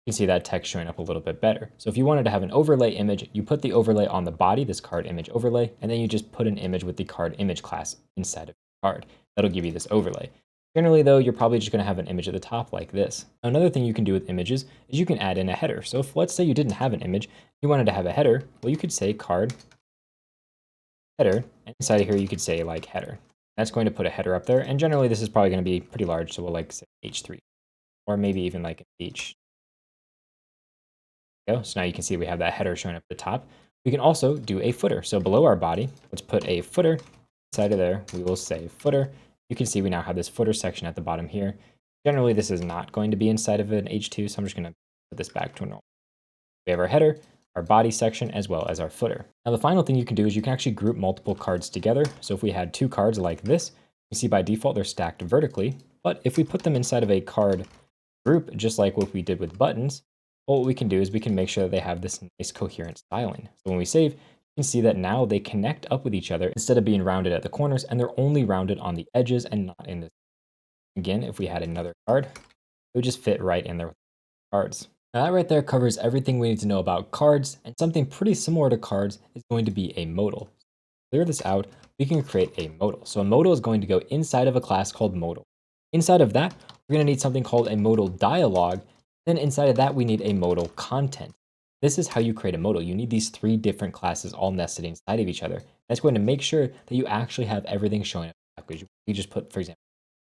you can see that text showing up a little bit better. So if you wanted to have an overlay image, you put the overlay on the body, this card image overlay, and then you just put an image with the card image class inside of the card. That'll give you this overlay. Generally though, you're probably just going to have an image at the top like this. Another thing you can do with images is you can add in a header. So if let's say you didn't have an image, you wanted to have a header, well you could say card header, and inside of here you could say like header. That's going to put a header up there, and generally this is probably going to be pretty large, so we'll like say H3, or maybe even like an H. So now you can see we have that header showing up at the top. We can also do a footer. So below our body, let's put a footer inside of there. We will say footer. You can see we now have this footer section at the bottom here. Generally, this is not going to be inside of an H2, so I'm just going to put this back to normal. We have our header, our body section, as well as our footer. Now, the final thing you can do is you can actually group multiple cards together. So if we had two cards like this, you see by default they're stacked vertically. But if we put them inside of a card group, just like what we did with buttons, well, what we can do is we can make sure that they have this nice coherent styling. So when we save, you can see that now they connect up with each other instead of being rounded at the corners, and they're only rounded on the edges and not in the. Again, if we had another card, it would just fit right in there with the cards. Now that right there covers everything we need to know about cards, and something pretty similar to cards is going to be a modal. To clear this out, we can create a modal. So a modal is going to go inside of a class called modal. Inside of that, we're going to need something called a modal dialog. Then inside of that, we need a modal content. This is how you create a modal. You need these three different classes all nested inside of each other. That's going to make sure that you actually have everything showing up exactly. You just put, for example,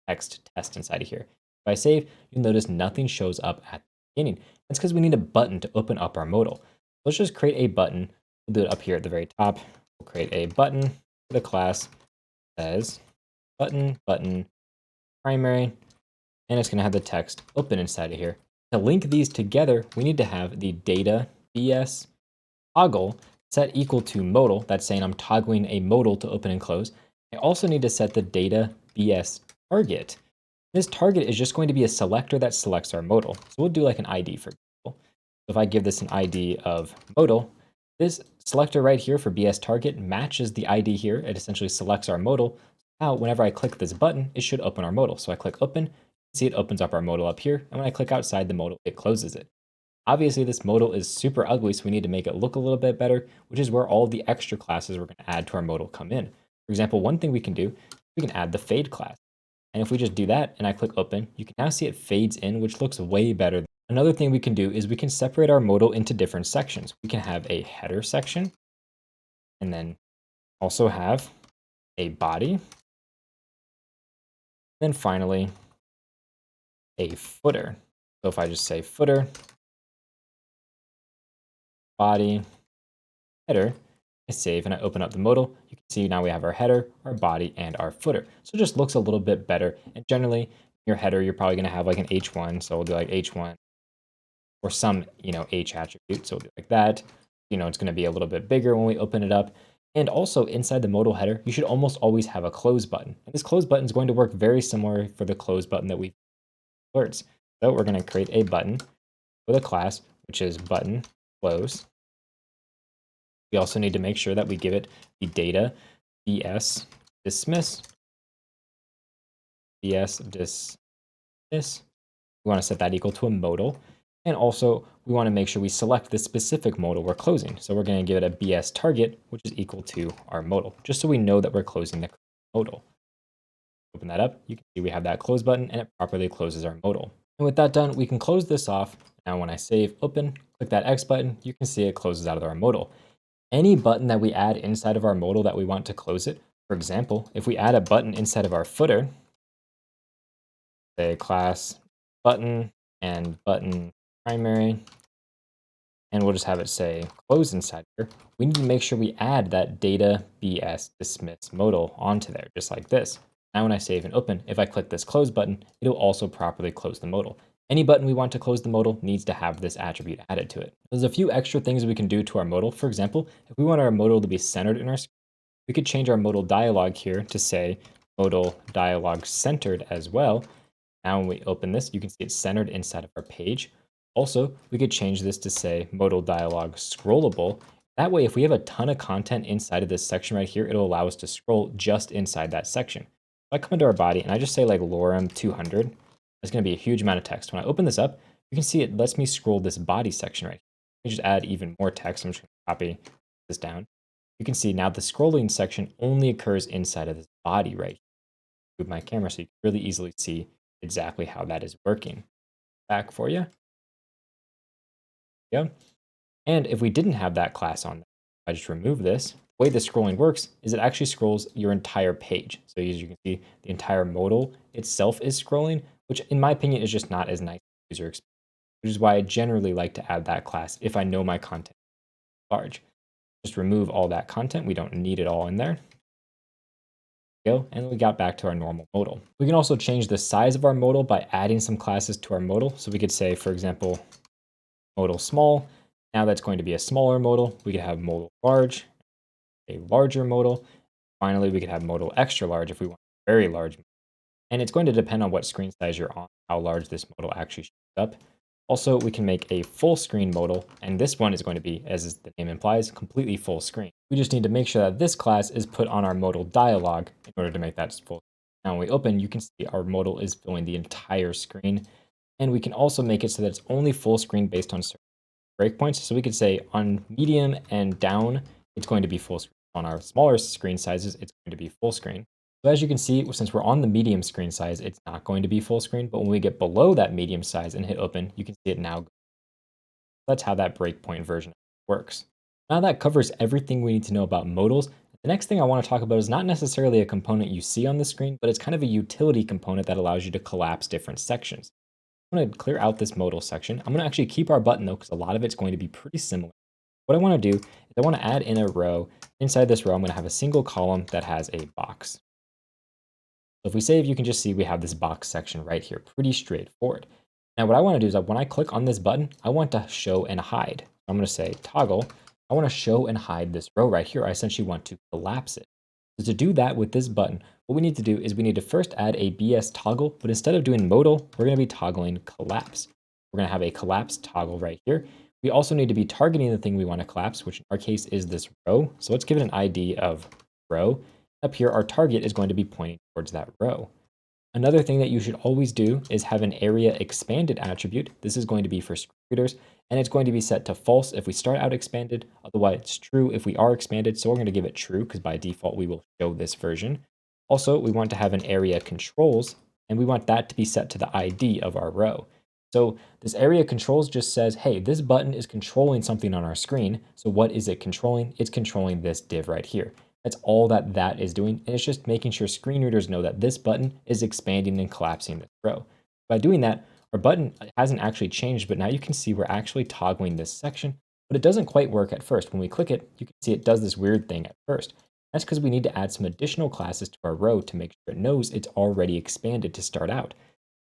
text test inside of here. If I save, you'll notice nothing shows up at the beginning. That's because we need a button to open up our modal. Let's just create a button. We'll do it up here at the very top. We'll create a button for the class that says button primary, and it's going to have the text open inside of here. To link these together, we need to have the data BS toggle set equal to modal. That's saying I'm toggling a modal to open and close. I also need to set the data BS target. This target is just going to be a selector that selects our modal. So we'll do like an ID, for example. So if I give this an ID of modal, this selector right here for BS target matches the ID here. It essentially selects our modal. Now, whenever I click this button, it should open our modal. So I click open. See, it opens up our modal up here, and when I click outside the modal, it closes it. Obviously, this modal is super ugly, so we need to make it look a little bit better, which is where all the extra classes we're going to add to our modal come in. For example, one thing we can do, we can add the fade class. And if we just do that, and I click open, you can now see it fades in, which looks way better. Another thing we can do is we can separate our modal into different sections. We can have a header section, and then also have a body. Then finally, a footer. So if I just say footer, body, header, I save and I open up the modal, you can see now we have our header, our body, and our footer. So it just looks a little bit better. And generally, your header, you're probably going to have like an H1. So we'll do like H1 or some, H attribute. So we'll do like that. It's going to be a little bit bigger when we open it up. And also inside the modal header, you should almost always have a close button. And this close button is going to work very similar for the close button that we've words. So we're going to create a button with a class, which is button close. We also need to make sure that we give it the data BS dismiss. BS dismiss. We want to set that equal to a modal. And also, we want to make sure we select the specific modal we're closing. So we're going to give it a BS target, which is equal to our modal, just so we know that we're closing the modal. Open that up, you can see we have that close button, and it properly closes our modal. And with that done, we can close this off. Now when I save, open, click that X button, you can see it closes out of our modal. Any button that we add inside of our modal that we want to close it, For example, if we add a button inside of our footer, say class button and button primary, and we'll just have it say close inside here, we need to make sure we add that data bs dismiss modal onto there, just like this. Now when I save and open, if I click this close button, it'll also properly close the modal. Any button we want to close the modal needs to have this attribute added to it. There's a few extra things we can do to our modal. For example, if we want our modal to be centered in our screen, we could change our modal dialog here to say modal dialog centered as well. Now when we open this, you can see it's centered inside of our page. Also, we could change this to say modal dialog scrollable. That way, if we have a ton of content inside of this section right here, it'll allow us to scroll just inside that section. If I come into our body and I just say like lorem 200, that's going to be a huge amount of text. When I open this up, you can see it lets me scroll this body section right here. You can just add even more text. I'm just going to copy this down. You can see now the scrolling section only occurs inside of this body right here. Move my camera so you can really easily see exactly how that is working. Back for you. Yeah. And if we didn't have that class on, I just remove this. The way the scrolling works is it actually scrolls your entire page. So as you can see, the entire modal itself is scrolling, which in my opinion is just not as nice user experience, which is why I generally like to add that class if I know my content is large. Just remove all that content. We don't need it all in there. Go, and we got back to our normal modal. We can also change the size of our modal by adding some classes to our modal. So we could say, for example, modal small. Now that's going to be a smaller modal. We could have modal large, a larger modal. Finally, we could have modal extra large if we want a very large. And it's going to depend on what screen size you're on, how large this modal actually shows up. Also, we can make a full screen modal, and this one is going to be, as the name implies, completely full screen. We just need to make sure that this class is put on our modal dialog in order to make that full. Now when we open, you can see our modal is filling the entire screen, and we can also make it so that it's only full screen based on certain breakpoints. So we could say on medium and down, it's going to be full screen. On our smaller screen sizes, it's going to be full screen. So as you can see, since we're on the medium screen size, it's not going to be full screen, but when we get below that medium size and hit open, you can see it now. That's how that breakpoint version works. Now that covers everything we need to know about modals. The next thing I want to talk about is not necessarily a component you see on the screen, but it's kind of a utility component that allows you to collapse different sections. I'm going to clear out this modal section. I'm going to actually keep our button though, because a lot of it's going to be pretty similar. What I want to do is I want to add in a row. Inside this row, I'm going to have a single column that has a box. So if we save, you can just see we have this box section right here, pretty straightforward. Now what I want to do is when I click on this button, I want to show and hide. I'm going to say toggle. I want to show and hide this row right here. I essentially want to collapse it. So to do that with this button, what we need to do is we need to first add a BS toggle, but instead of doing modal, we're going to be toggling collapse. We're going to have a collapse toggle right here. We also need to be targeting the thing we want to collapse, which in our case is this row. So let's give it an ID of row. Up here, our target is going to be pointing towards that row. Another thing that you should always do is have an area expanded attribute. This is going to be for screen readers, and it's going to be set to false if we start out expanded. Otherwise, it's true if we are expanded. So we're going to give it true because by default, we will show this version. Also, we want to have an area controls, and we want that to be set to the ID of our row. So this area controls just says, hey, this button is controlling something on our screen. So what is it controlling? It's controlling this div right here. That's all that is doing. And it's just making sure screen readers know that this button is expanding and collapsing this row. By doing that, our button hasn't actually changed, but now you can see we're actually toggling this section, but it doesn't quite work at first. When we click it, you can see it does this weird thing at first. That's because we need to add some additional classes to our row to make sure it knows it's already expanded to start out.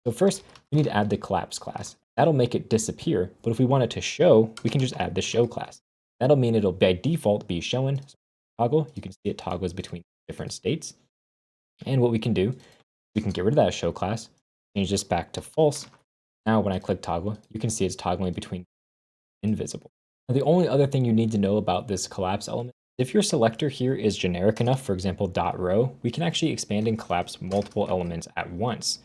So first, we need to add the collapse class. That'll make it disappear, but if we want it to show, we can just add the show class. That'll mean it'll by default be showing. So toggle, you can see it toggles between different states. And what we can do, we can get rid of that show class, change this back to false. Now when I click toggle, you can see it's toggling between invisible. Now, the only other thing you need to know about this collapse element, if your selector here is generic enough, for example, .row, we can actually expand and collapse multiple elements at once.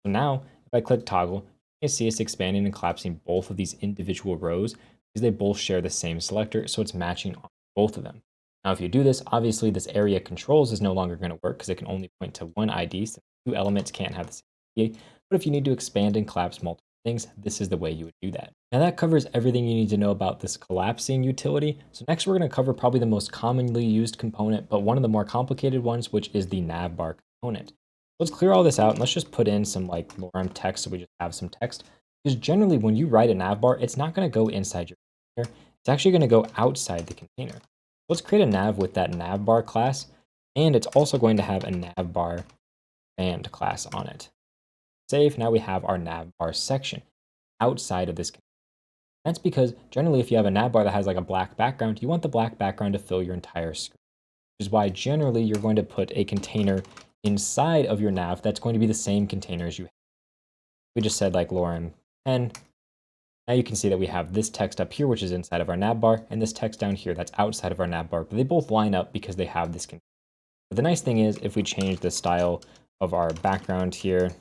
So now if I click toggle, you can see it's expanding and collapsing both of these individual rows because they both share the same selector, so it's matching on both of them. Now, if you do this, obviously this area controls is no longer going to work because it can only point to one ID, so two elements can't have the same ID. But if you need to expand and collapse multiple things, this is the way you would do that. Now that covers everything you need to know about this collapsing utility. So next we're going to cover probably the most commonly used component, but one of the more complicated ones, which is the navbar component. Let's clear all this out and let's just put in some like lorem text so we just have some text. Because generally when you write a navbar, it's not going to go inside your container. It's actually going to go outside the container. Let's create a nav with that navbar class, and it's also going to have a navbar band class on it. Save, now we have our navbar section outside of this container. That's because generally if you have a navbar that has like a black background, you want the black background to fill your entire screen. Which is why generally you're going to put a container inside of your nav that's going to be the same container as you have. We just said like lorem 10. Now you can see that we have this text up here, which is inside of our navbar, and this text down here that's outside of our navbar, but they both line up because they have this container. But the nice thing is if we change the style of our background here,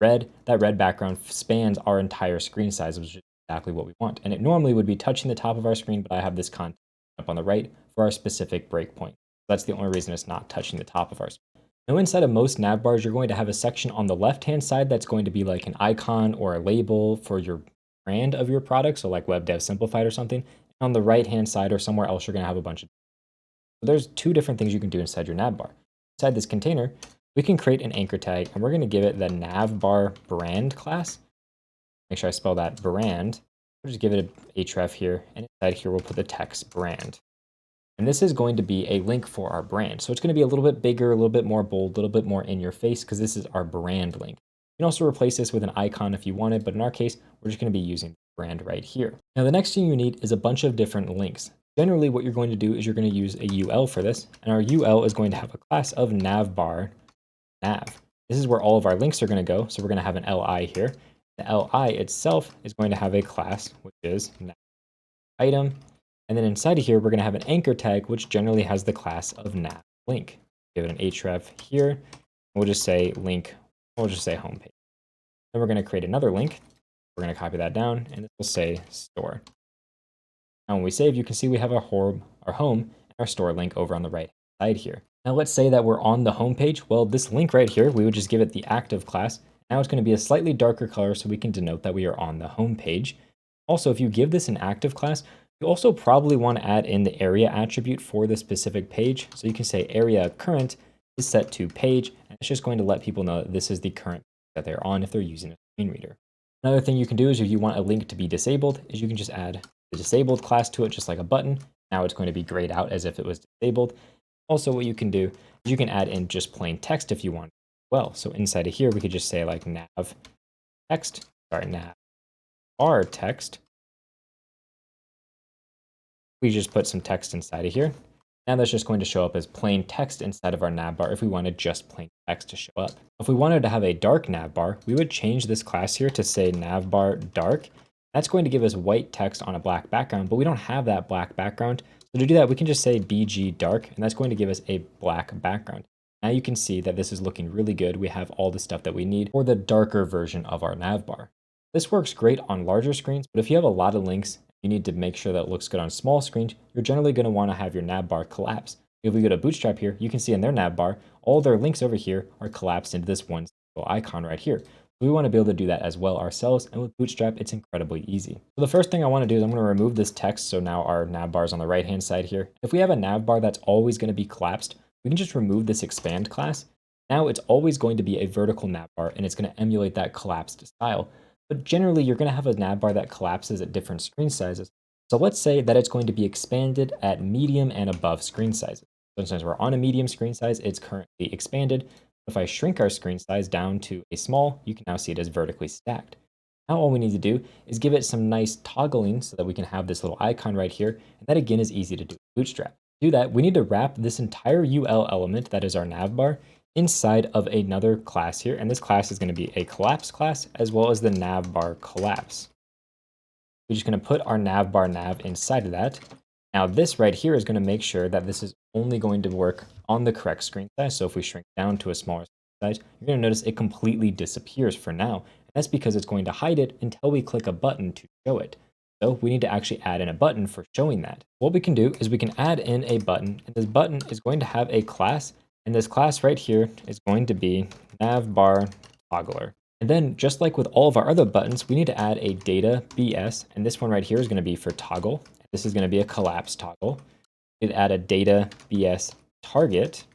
red, that red background spans our entire screen size, which is exactly what we want. And it normally would be touching the top of our screen, but I have this content up on the right for our specific breakpoint. That's the only reason it's not touching the top of our screen. Now inside of most navbars, you're going to have a section on the left-hand side that's going to be like an icon or a label for your brand of your product, so like Web Dev Simplified or something. And on the right-hand side or somewhere else, you're going to have a bunch of. So there's two different things you can do inside your navbar. Inside this container, we can create an anchor tag, and we're going to give it the navbar brand class. Make sure I spell that brand. We'll just give it a href here, and inside here we'll put the text brand. And this is going to be a link for our brand. So it's going to be a little bit bigger, a little bit more bold, a little bit more in your face, because this is our brand link. You can also replace this with an icon if you wanted, but in our case, we're just going to be using the brand right here. Now the next thing you need is a bunch of different links. Generally what you're going to do is you're going to use a UL for this, and our UL is going to have a class of navbar nav. This is where all of our links are going to go, so we're going to have an li here. The li itself is going to have a class, which is nav item. And then inside of here, we're going to have an anchor tag, which generally has the class of nav link. Give it an href here. And we'll just say link, we'll just say homepage. Then we're going to create another link. We're going to copy that down, and this will say store. Now when we save, you can see we have our home and our store link over on the right side here. Now let's say that we're on the home page. Well, this link right here, we would just give it the active class. Now it's going to be a slightly darker color so we can denote that we are on the home page. Also, if you give this an active class, you also probably want to add in the area attribute for the specific page. So you can say area current is set to page, and it's just going to let people know that this is the current that they're on if they're using a screen reader. Another thing you can do is if you want a link to be disabled, is you can just add the disabled class to it, just like a button. Now it's going to be grayed out as if it was disabled. Also, what you can do is you can add in just plain text if you want as well. So inside of here, we could just say like nav text, nav bar text. We just put some text inside of here. Now that's just going to show up as plain text inside of our navbar if we wanted just plain text to show up. If we wanted to have a dark navbar, we would change this class here to say navbar dark. That's going to give us white text on a black background, but we don't have that black background. So to do that, we can just say bg dark, and that's going to give us a black background. Now you can see that this is looking really good. We have all the stuff that we need for the darker version of our navbar. This works great on larger screens, but if you have a lot of links, you need to make sure that it looks good on small screens, you're generally going to want to have your navbar collapse. If we go to Bootstrap here, you can see in their navbar, all their links over here are collapsed into this one single icon right here. We want to be able to do that as well ourselves, and with Bootstrap, it's incredibly easy. So the first thing I want to do is I'm going to remove this text, so now our navbar is on the right-hand side here. If we have a navbar that's always going to be collapsed, we can just remove this expand class. Now it's always going to be a vertical navbar, and it's going to emulate that collapsed style. But generally, you're going to have a navbar that collapses at different screen sizes. So let's say that it's going to be expanded at medium and above screen sizes. So since we're on a medium screen size, it's currently expanded. If I shrink our screen size down to a small, you can now see it as vertically stacked. Now all we need to do is give it some nice toggling so that we can have this little icon right here. And that again is easy to do with Bootstrap. To do that, we need to wrap this entire UL element, that is our navbar, inside of another class here, and this class is going to be a collapse class as well as the navbar collapse. We're just going to put our navbar nav inside of that. Now this right here is going to make sure that this is only going to work on the correct screen size. So if we shrink down to a smaller screen size, you're going to notice it completely disappears for now. And that's because it's going to hide it until we click a button to show it. So we need to actually add in a button for showing that. What we can do is we can add in a button, and this button is going to have a class. And this class right here is going to be navbar toggler. And then just like with all of our other buttons, we need to add a data BS. And this one right here is going to be for toggle. This is going to be a collapse toggle. We need to add a data BS target.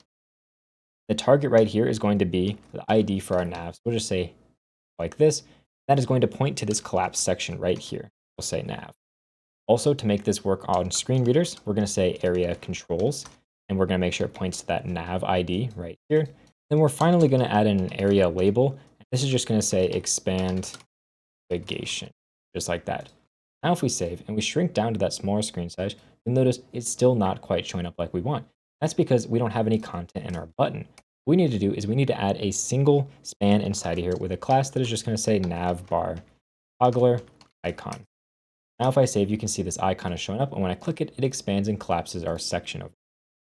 The target right here is going to be the ID for our nav. So we'll just say like this. That is going to point to this collapse section right here. We'll say nav. Also, to make this work on screen readers, we're going to say area controls, and we're going to make sure it points to that nav ID right here. Then we're finally going to add in an area label. This is just going to say expand navigation, just like that. Now if we save and we shrink down to that smaller screen size, you'll notice it's still not quite showing up like we want. That's because we don't have any content in our button. What we need to do is we need to add a single span inside of here with a class that is just going to say navbar toggler icon. Now if I save, you can see this icon is showing up, and when I click it, it expands and collapses our section over.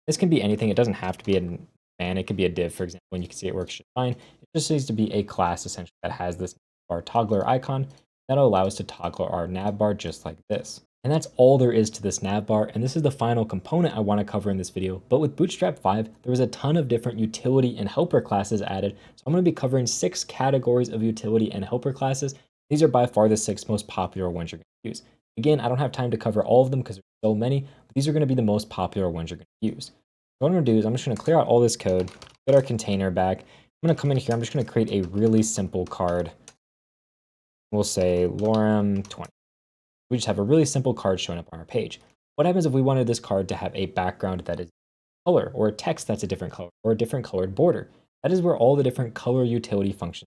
This can be anything. It doesn't have to be a span. It could be a div, for example, and you can see it works just fine. It just needs to be a class, essentially, that has this navbar toggler icon that'll allow us to toggle our navbar just like this. And that's all there is to this navbar, and this is the final component I want to cover in this video. But with Bootstrap 5, there was a ton of different utility and helper classes added, so I'm going to be covering 6 categories of utility and helper classes. These are by far the 6 most popular ones you're going to use. Again, I don't have time to cover all of them because there's so many, but these are going to be the most popular ones you're going to use. So what I'm going to do is I'm just going to clear out all this code, get our container back. I'm going to come in here. I'm just going to create a really simple card. We'll say lorem 20. We just have a really simple card showing up on our page. What happens if we wanted this card to have a background that is color, or a text that's a different color, or a different colored border? That is where all the different color utility functions.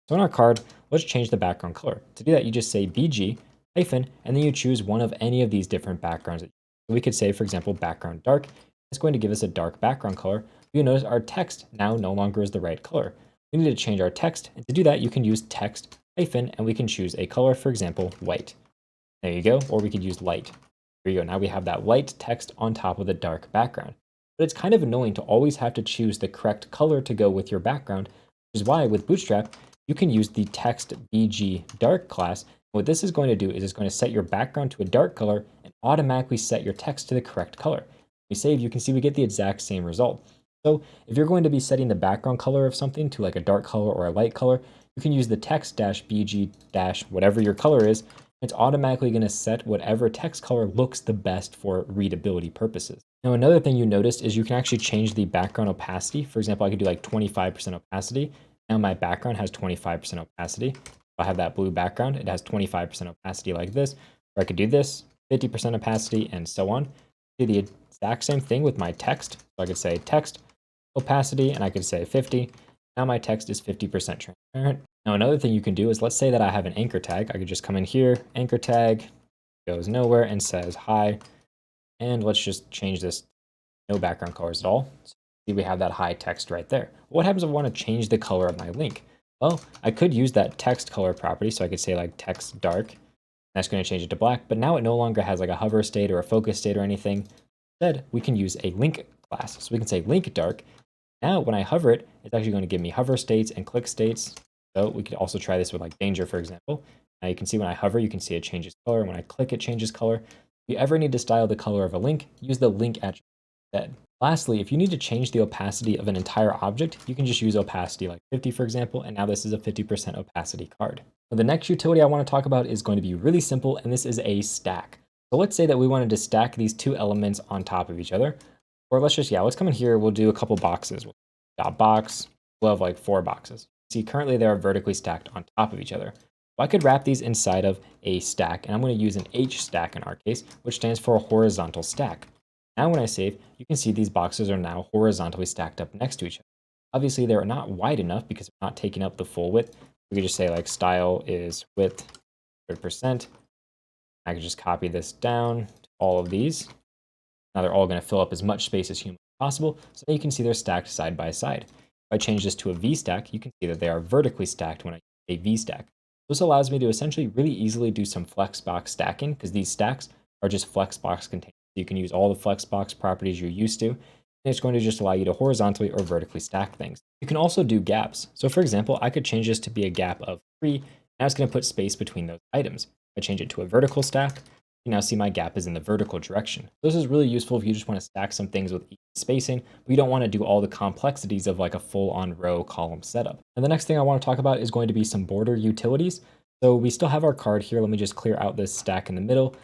So in our card, let's change the background color. To do that, you just say bg hyphen, and then you choose one of any of these different backgrounds. So we could say, for example, background dark. It's going to give us a dark background color. You'll notice our text now no longer is the right color. We need to change our text, and to do that, you can use text hyphen, and we can choose a color, for example, white. There you go, or we could use light. There you go, now we have that light text on top of the dark background. But it's kind of annoying to always have to choose the correct color to go with your background, which is why with Bootstrap, you can use the text bg dark class. What this is going to do is it's going to set your background to a dark color and automatically set your text to the correct color. We save, you can see we get the exact same result. So if you're going to be setting the background color of something to like a dark color or a light color, you can use the text-bg- whatever your color is. It's automatically going to set whatever text color looks the best for readability purposes. Now, another thing you noticed is you can actually change the background opacity. For example, I could do like 25% opacity. Now my background has 25% opacity. If I have that blue background, it has 25% opacity like this. Or I could do this, 50% opacity, and so on. Do the exact same thing with my text. So I could say text opacity, and I could say 50. Now my text is 50% transparent. Now another thing you can do is, let's say that I have an anchor tag. I could just come in here, anchor tag, goes nowhere and says hi. And let's just change this, no background colors at all. So see, we have that hi text right there. What happens if I want to change the color of my link? Well, I could use that text color property. So I could say like text dark. That's going to change it to black, but now it no longer has like a hover state or a focus state or anything. Instead, we can use a link class. So we can say link dark. Now, when I hover it, it's actually going to give me hover states and click states. So we could also try this with like danger, for example. Now you can see when I hover, you can see it changes color. When I click, it changes color. If you ever need to style the color of a link, use the link attribute instead. Lastly, if you need to change the opacity of an entire object, you can just use opacity like 50, for example, and now this is a 50% opacity card. Now, the next utility I want to talk about is going to be really simple, and this is a stack. So let's say that we wanted to stack these two elements on top of each other. Or let's just, let's come in here, we'll do a couple boxes. Dot box, we'll have like 4 boxes. See, currently they are vertically stacked on top of each other. So I could wrap these inside of a stack, and I'm going to use an H stack in our case, which stands for a horizontal stack. Now when I save, you can see these boxes are now horizontally stacked up next to each other. Obviously, they're not wide enough because they're not taking up the full width. We could just say like style is width 100%. I could just copy this down to all of these. Now they're all going to fill up as much space as humanly possible, so that you can see they're stacked side by side. If I change this to a V stack, you can see that they are vertically stacked when I use a V stack. This allows me to essentially really easily do some Flexbox stacking, because these stacks are just Flexbox containers. You can use all the Flexbox properties you're used to, and it's going to just allow you to horizontally or vertically stack things. You can also do gaps. So for example, I could change this to be a gap of 3, and I was going to put space between those items. If I change it to a vertical stack, You now see my gap is in the vertical direction. This is really useful if you just want to stack some things with spacing, but you don't want to do all the complexities of like a full-on row column setup. And the next thing I want to talk about is going to be some border utilities. So we still have our card here. Let me just clear out this stack in the middle.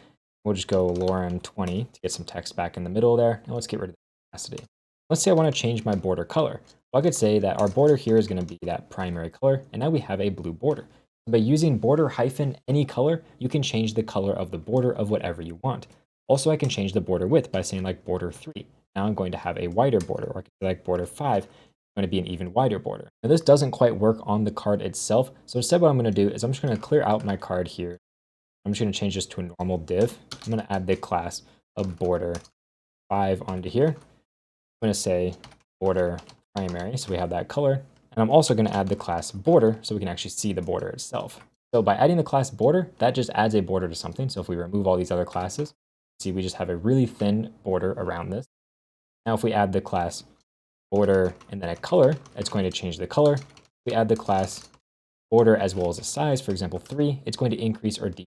We'll just go lorem 20 to get some text back in the middle there. And let's get rid of the opacity. Let's say I want to change my border color. Well, I could say that our border here is going to be that primary color, and now we have a blue border. By using border hyphen any color, you can change the color of the border of whatever you want. Also, I can change the border width by saying like border 3. Now I'm going to have a wider border, or I can say like border 5, it's going to be an even wider border. Now this doesn't quite work on the card itself, so instead what I'm going to do is I'm just going to clear out my card here. I'm just going to change this to a normal div. I'm going to add the class of border 5 onto here. I'm going to say border primary, so we have that color. And I'm also going to add the class border so we can actually see the border itself. So by adding the class border, that just adds a border to something. So if we remove all these other classes, see we just have a really thin border around this. Now if we add the class border and then a color, it's going to change the color. If we add the class border as well as a size, for example 3, it's going to increase or decrease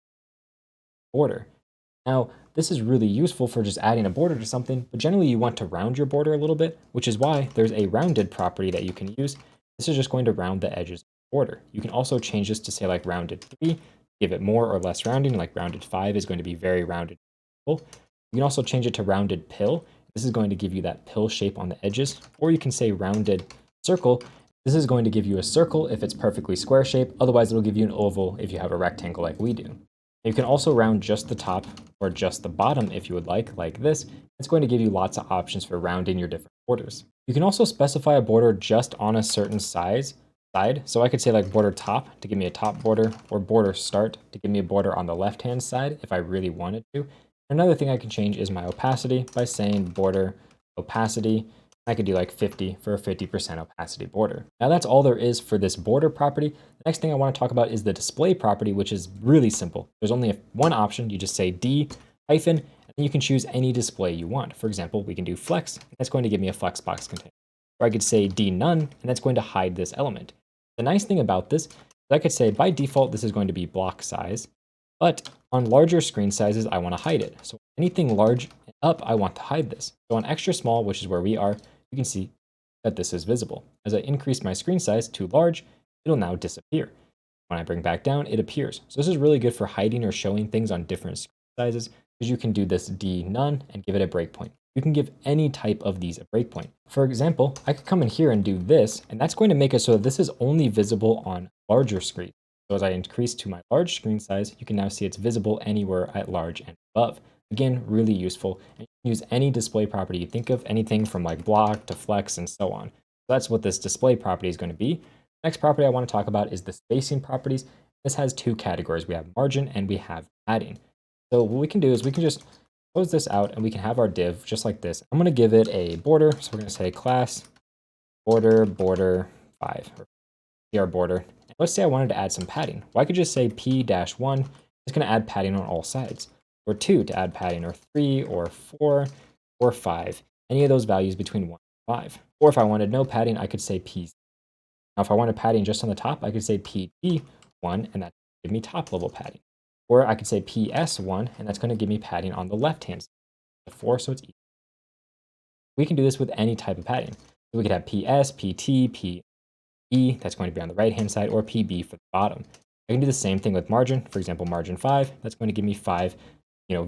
border. Now, this is really useful for just adding a border to something, but generally you want to round your border a little bit, which is why there's a rounded property that you can use. This is just going to round the edges of the border. You can also change this to say like rounded 3, give it more or less rounding, like rounded 5 is going to be very rounded. You can also change it to rounded pill. This is going to give you that pill shape on the edges, or you can say rounded circle. This is going to give you a circle if it's perfectly square shape, otherwise it'll give you an oval if you have a rectangle like we do. You can also round just the top or just the bottom if you would like this. It's going to give you lots of options for rounding your different borders. You can also specify a border just on a certain side. So I could say like border top to give me a top border, or border start to give me a border on the left-hand side if I really wanted to. Another thing I can change is my opacity by saying border opacity. I could do like 50 for a 50% opacity border. Now that's all there is for this border property. The next thing I want to talk about is the display property, which is really simple. There's only one option. You just say D hyphen, and then you can choose any display you want. For example, we can do flex, and that's going to give me a Flexbox container. Or I could say D none, and that's going to hide this element. The nice thing about this is I could say by default, this is going to be block size, but on larger screen sizes, I want to hide it. So anything large and up, I want to hide this. So on extra small, which is where we are, you can see that this is visible. As I increase my screen size to large, it'll now disappear. When I bring back down, it appears. So this is really good for hiding or showing things on different screen sizes, because you can do this D none and give it a breakpoint. You can give any type of these a breakpoint. For example, I could come in here and do this, and that's going to make it so that this is only visible on larger screens. So as I increase to my large screen size, you can now see it's visible anywhere at large and above. Again, really useful. And you can use any display property you think of, anything from like block to flex and so on. So that's what this display property is going to be. Next property I want to talk about is the spacing properties. This has two categories. We have margin and we have padding. So what we can do is we can just close this out and we can have our div just like this. I'm going to give it a border. So we're going to say class border 5, or our border. And let's say I wanted to add some padding. Well, I could just say p-1 is going to add padding on all sides, or 2 to add padding, or 3, or 4, or 5, any of those values between 1 and 5. Or if I wanted no padding, I could say p. Now, if I wanted padding just on the top, I could say pt1, and that would give me top level padding. Or I could say ps1, and that's going to give me padding on the left-hand side, the 4, so it's equal. We can do this with any type of padding. So we could have ps, pt, pe, that's going to be on the right-hand side, or pb for the bottom. I can do the same thing with margin. For example, margin 5, that's going to give me 5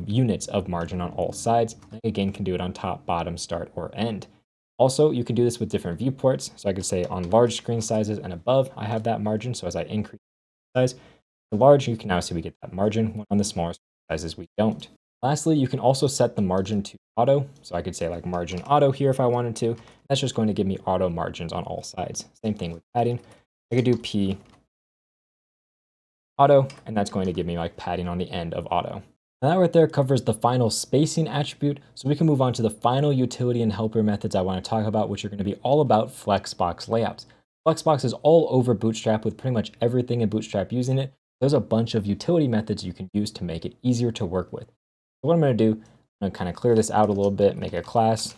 units of margin on all sides. And again, can do it on top, bottom, start, or end. Also, you can do this with different viewports. So I could say on large screen sizes and above, I have that margin. So as I increase size, the large, you can now see we get that margin. When on the smaller sizes, we don't. Lastly, you can also set the margin to auto. So I could say like margin auto here if I wanted to. That's just going to give me auto margins on all sides. Same thing with padding. I could do p auto, and that's going to give me like padding on the end of auto. Now that right there covers the final spacing attribute, so we can move on to the final utility and helper methods I want to talk about, which are going to be all about Flexbox layouts. Flexbox is all over Bootstrap with pretty much everything in Bootstrap using it. There's a bunch of utility methods you can use to make it easier to work with. So what I'm going to do, I'm going to kind of clear this out a little bit, make a class.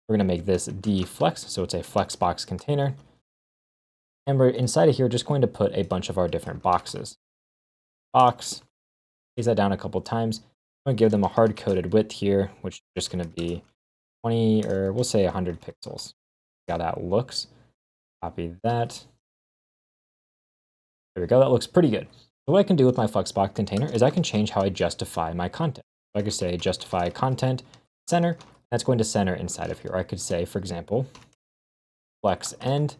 We're going to make this dflex, so it's a Flexbox container. And we're inside of here just going to put a bunch of our different boxes. Box, paste that down a couple times. I'm going to give them a hard-coded width here, which is just going to be 20, or we'll say 100 pixels. See how that looks. Copy that. There we go. That looks pretty good. So what I can do with my Flexbox container is I can change how I justify my content. So I could say justify content center. That's going to center inside of here. Or I could say, for example, flex end.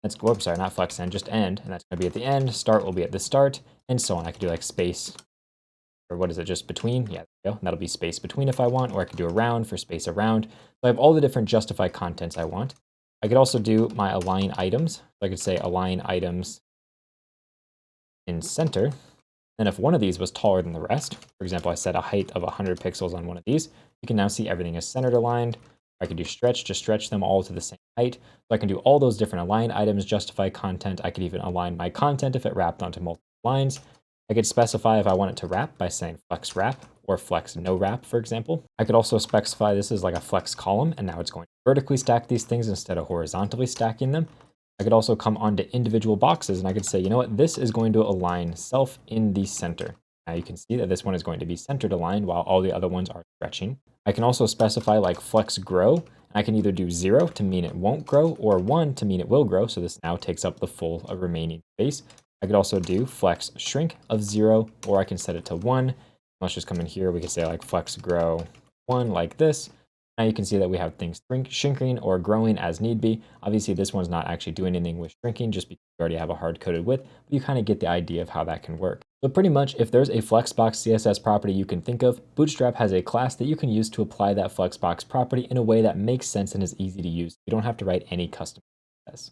That's, whoops, sorry, not flex end, just end. And that's going to be at the end. Start will be at the start, and so on. I could do like space, or what is it, just between? Yeah, there we go. And that'll be space between if I want, or I could do around for space around. So I have all the different justify contents I want. I could also do my align items. So I could say align items in center. And if one of these was taller than the rest, for example, I set a height of 100 pixels on one of these, you can now see everything is centered aligned. I could do stretch to stretch them all to the same height. So I can do all those different align items, justify content. I could even align my content if it wrapped onto multiple lines. I could specify if I want it to wrap by saying flex wrap or flex no wrap, for example. I could also specify this is like a flex column, and now it's going to vertically stack these things instead of horizontally stacking them. I could also come onto individual boxes, and I could say, you know what, this is going to align self in the center. Now you can see that this one is going to be centered aligned while all the other ones are stretching. I can also specify like flex grow. I can either do 0 to mean it won't grow, or 1 to mean it will grow. So this now takes up the full remaining space. I could also do flex shrink of 0, or I can set it to 1. Let's just come in here. We can say like flex grow 1 like this. Now you can see that we have things shrinking or growing as need be. Obviously, this one's not actually doing anything with shrinking just because we already have a hard-coded width, but you kind of get the idea of how that can work. So pretty much, if there's a Flexbox CSS property you can think of, Bootstrap has a class that you can use to apply that Flexbox property in a way that makes sense and is easy to use. You don't have to write any custom CSS.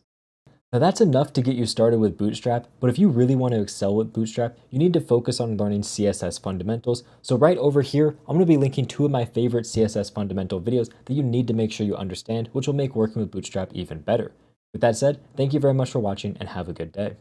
Now that's enough to get you started with Bootstrap, but if you really want to excel with Bootstrap, you need to focus on learning CSS fundamentals. So right over here, I'm going to be linking 2 of my favorite CSS fundamental videos that you need to make sure you understand, which will make working with Bootstrap even better. With that said, thank you very much for watching and have a good day.